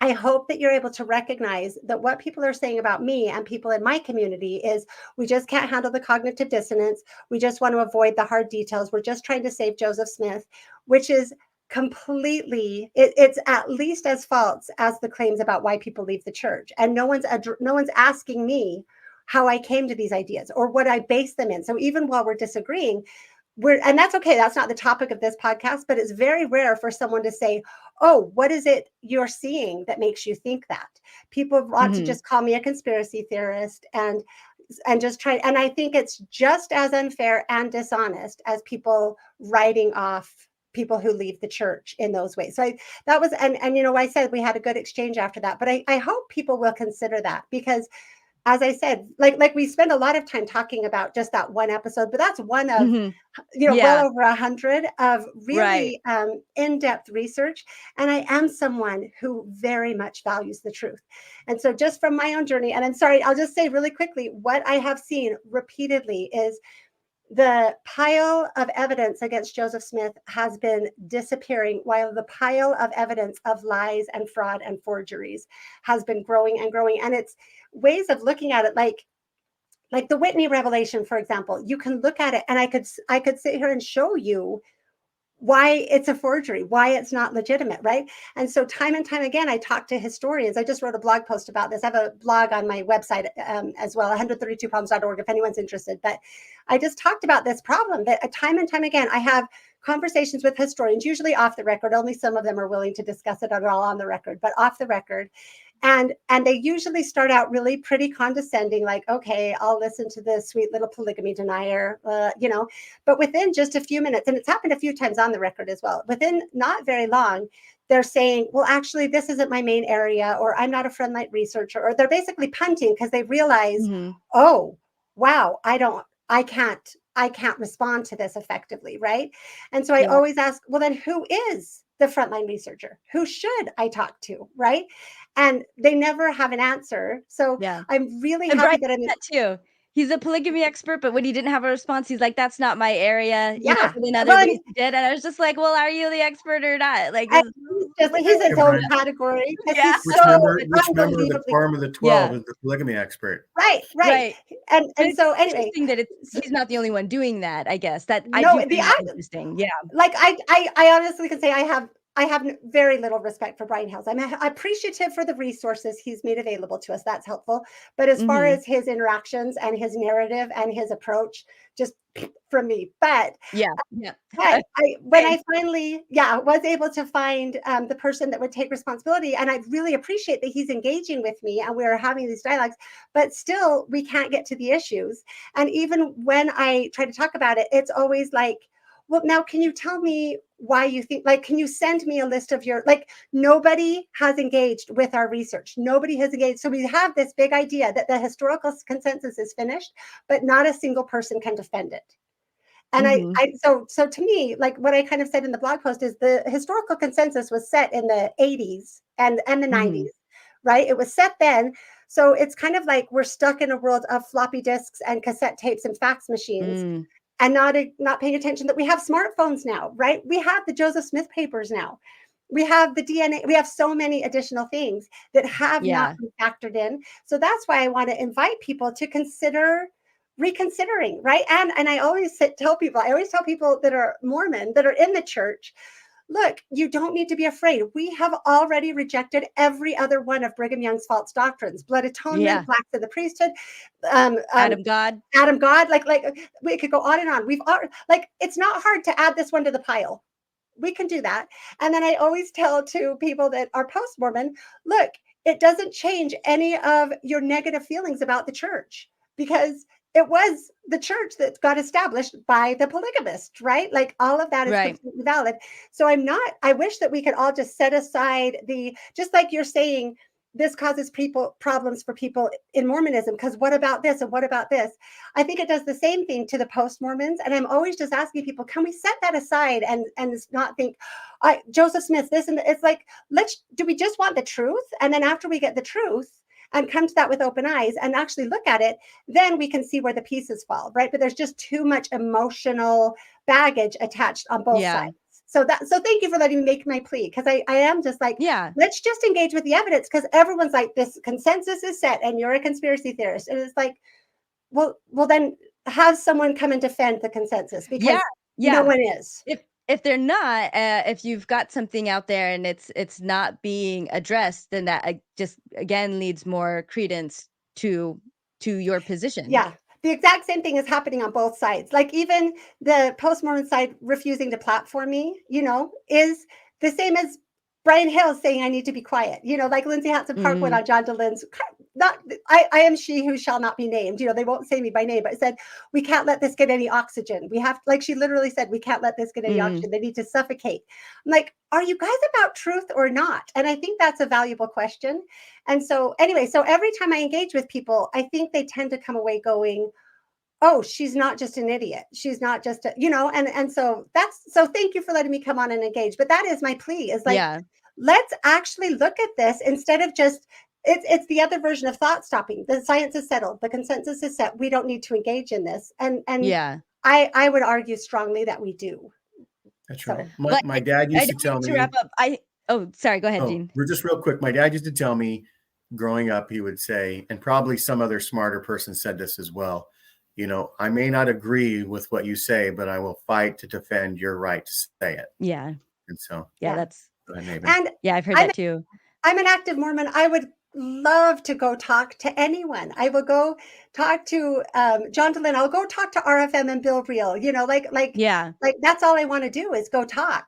I hope that you're able to recognize that what people are saying about me and people in my community is we just can't handle the cognitive dissonance. We just want to avoid the hard details. We're just trying to save Joseph Smith, which is completely, it's at least as false as the claims about why people leave the church. And no one's asking me how I came to these ideas or what I base them in. So even while we're disagreeing, and that's okay. That's not the topic of this podcast, but it's very rare for someone to say, oh, what is it you're seeing that makes you think that? People want to Hmm. just call me a conspiracy theorist and just try. And I think it's just as unfair and dishonest as people writing off people who leave the church in those ways. So that was, and I said we had a good exchange after that, but I hope people will consider that, because as I said, like we spend a lot of time talking about just that one episode, but that's one of, Hmm. well Yeah. over 100 of Right. really in-depth research. And I am someone who very much values the truth. And so just from my own journey, and I'm sorry, I'll just say really quickly, what I have seen repeatedly is the pile of evidence against Joseph Smith has been disappearing, while the pile of evidence of lies and fraud and forgeries has been growing and growing. And it's ways of looking at it, like the Whitney revelation, for example. You can look at it, and I could sit here and show you why it's a forgery, why it's not legitimate, right? And so time and time again, I talk to historians. I just wrote a blog post about this. I have a blog on my website as well, 132problems.org, if anyone's interested. But I just talked about this problem that time and time again, I have conversations with historians, usually off the record. Only some of them are willing to discuss it at all on the record, but off the record. And they usually start out really pretty condescending, like, okay, I'll listen to the sweet little polygamy denier, but within just a few minutes, and it's happened a few times on the record as well, within not very long, they're saying, well, actually, this isn't my main area, or I'm not a Friendlight researcher, or they're basically punting because they realize, Hmm. oh, wow, I can't respond to this effectively, right? And so I Yeah. always ask, well, then who is the frontline researcher? Who should I talk to, right? And they never have an answer. So Yeah. I'm really And happy Brian that I'm said that too. he's a polygamy expert, but when he didn't have a response, he's like, "That's not my area." You know, Yeah. but in other Well, ways he did, and I was just like, "Well, are you the expert or not?" Like, and this he's his own Brian. category because Yeah. he's Which so member of the unbelievably Quorum of the 12 is the polygamy expert? right. Right. But And it's so anyway, interesting that he's not the only one doing that, I guess. That I no, do find that interesting. Yeah. like I honestly can say I have very little respect for Brian Hales. I'm appreciative for the resources he's made available to us. That's helpful. But as far as his interactions and his narrative and his approach, just from me. But Yeah. but when I finally was able to find the person that would take responsibility, and I really appreciate that he's engaging with me and we're having these dialogues, but still we can't get to the issues. And even when I try to talk about it, it's always like, well, now can you tell me why you think, like, can you send me a list of your, like, nobody has engaged with our research. Nobody has engaged. So we have this big idea that the historical consensus is finished, but not a single person can defend it. And so to me, like what I kind of said in the blog post is the historical consensus was set in the 80s and the 90s, right? It was set then. So it's kind of like we're stuck in a world of floppy disks and cassette tapes and fax machines and not paying attention that we have smartphones now, right? We have the Joseph Smith papers now. We have the DNA. We have so many additional things that have not been factored in. So that's why I want to invite people to consider reconsidering, right? And I always tell people that are Mormon, that are in the church, look, you don't need to be afraid. We have already rejected every other one of Brigham Young's false doctrines: blood atonement, blacks in the priesthood, Adam God. Like we could go on and on. It's not hard to add this one to the pile. We can do that. And then I always tell to people that are post-Mormon, look, it doesn't change any of your negative feelings about the church, because it was the church that got established by the polygamist, right? Like all of that is completely valid. So I wish that we could all just set aside just like you're saying, this causes problems for people in Mormonism, because what about this and what about this? I think it does the same thing to the post-Mormons. And I'm always just asking people, can we set that aside and not think, Joseph Smith, this and it's like, do we just want the truth? And then after we get the truth and come to that with open eyes and actually look at it, then we can see where the pieces fall, right? But there's just too much emotional baggage attached on both sides. So thank you for letting me make my plea, because I am just like, let's just engage with the evidence, because everyone's like, this consensus is set and you're a conspiracy theorist. And it's like, well, then have someone come and defend the consensus, because no one is. If they're not, if you've got something out there and it's not being addressed, then that just again leads more credence to your position. Yeah. The exact same thing is happening on both sides. Like even the post-Mormon side refusing to platform me, is the same as Brian Hales saying I need to be quiet. Like Lindsay Hansen Park went on John DeLynne's, I am she who shall not be named. They won't say me by name, but it said, we can't let this get any oxygen. We have, like she literally said, we can't let this get any oxygen. They need to suffocate. I'm like, are you guys about truth or not? And I think that's a valuable question. And so anyway, so every time I engage with people, I think they tend to come away going, oh, she's not just an idiot. She's not just and so thank you for letting me come on and engage. But that is my plea, is like, let's actually look at this instead of just, it's the other version of thought stopping. The science is settled. The consensus is set. We don't need to engage in this. And I would argue strongly that we do. That's right. My dad used to tell me to wrap up. Sorry, go ahead, Gene. We're just real quick. My dad used to tell me growing up, he would say, and probably some other smarter person said this as well, I may not agree with what you say, but I will fight to defend your right to say it. Yeah. And so, that's, and I've heard that too. I'm an active Mormon. I would love to go talk to anyone. I will go talk to John DeLynne. I'll go talk to RFM and Bill Reel, like that's all I want to do is go talk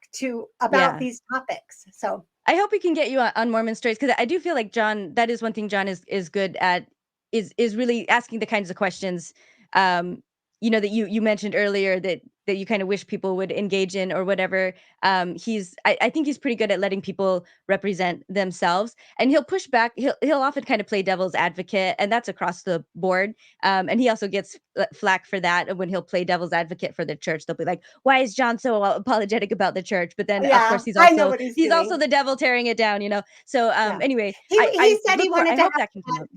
about these topics. So I hope we can get you on Mormon Stories, because I do feel like John, that is one thing John is good at, is really asking the kinds of questions that you mentioned earlier that you kind of wish people would engage in or whatever. I think he's pretty good at letting people represent themselves, and he'll push back. He'll often kind of play devil's advocate, and that's across the board. And he also gets flack for that when he'll play devil's advocate for the church. They'll be like, why is John so apologetic about the church? But then of course he's also the devil tearing it down, So anyway, he said he wanted I hope that can come up.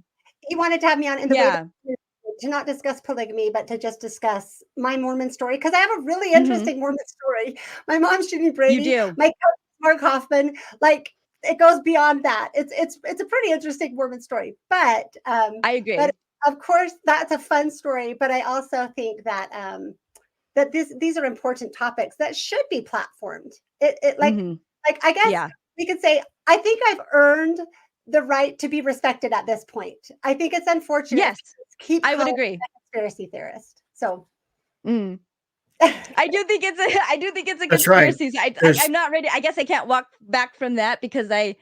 He wanted to have me on in the way to not discuss polygamy, but to just discuss my Mormon story, because I have a really Mhm. interesting Mormon story. My mom's Judy You Brady. do. My cousin Mark Hoffman. Like, it goes beyond that. It's a pretty interesting Mormon story. But I agree. but of course, that's a fun story. But I also think that that these are important topics that should be platformed. Mhm. Like I guess Yeah. we could say, I think I've earned the right to be respected at this point. I think it's unfortunate. Yes, Keep I would calling agree. me a conspiracy theorist. So Mm. I do think it's a That's right. conspiracy. So There's I'm not ready. I guess I can't walk back from that because I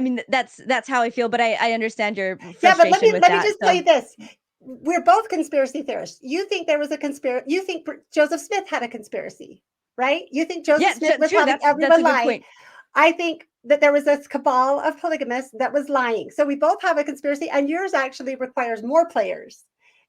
mean that's how I feel, but I understand your yeah, but let frustration me with let me that. just So tell you this. We're both conspiracy theorists. You think there was a conspiracy. You think Joseph Smith had a conspiracy, right? You think Joseph yeah, Smith was true. having That's everyone a good lie. point. I think that there was this cabal of polygamists that was lying. So we both have a conspiracy, and yours actually requires more players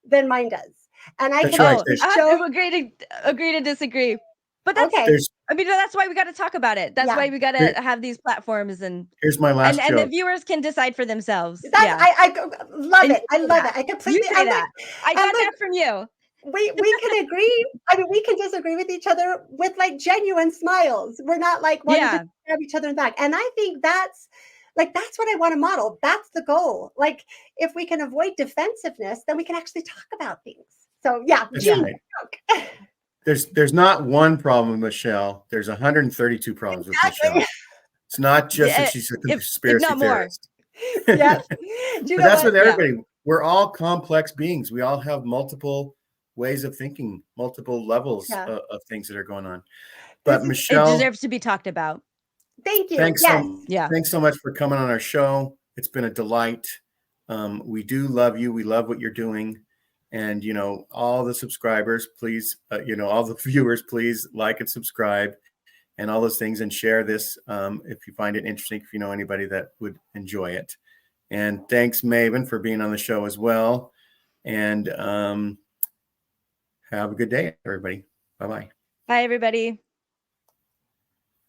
than mine does. And I That's can right. Oh, There's I have show. to agree to disagree. But that's Okay, there's I mean that's why we got to talk about it. That's yeah. why we got here- to have these platforms here's my last and the joke. viewers can decide for themselves. That's Yeah. I love And it. I you say love that. it. I You completely say that. I and got look, that from you. we can agree. I mean, we can disagree with each other with like genuine smiles. We're not like wanting to Yeah. stab each other in the back. And I think that's what I want to model. That's the goal. Like, if we can avoid defensiveness, then we can actually talk about things. So yeah, That's Gene, right. joke. There's not one problem with Michelle. There's 132 problems with Michelle. Exactly. It's not just that Yeah, she's a if conspiracy not more. theorist. Yes. But Do you know that's what? with everybody. We're all complex beings. We all have multiple ways of thinking, multiple levels Yeah. of things that are going on. This But is, It Michelle, deserves to be talked about. thank you. thanks Yes. Yeah. so much for coming on our show. It's been a delight. We do love you. We love what you're doing. And, all the subscribers, please, all the viewers, please like and subscribe and all those things, and share this if you find it interesting, if you know anybody that would enjoy it. And thanks, Maven, for being on the show as well. And have a good day, everybody. Bye-bye. Bye everybody.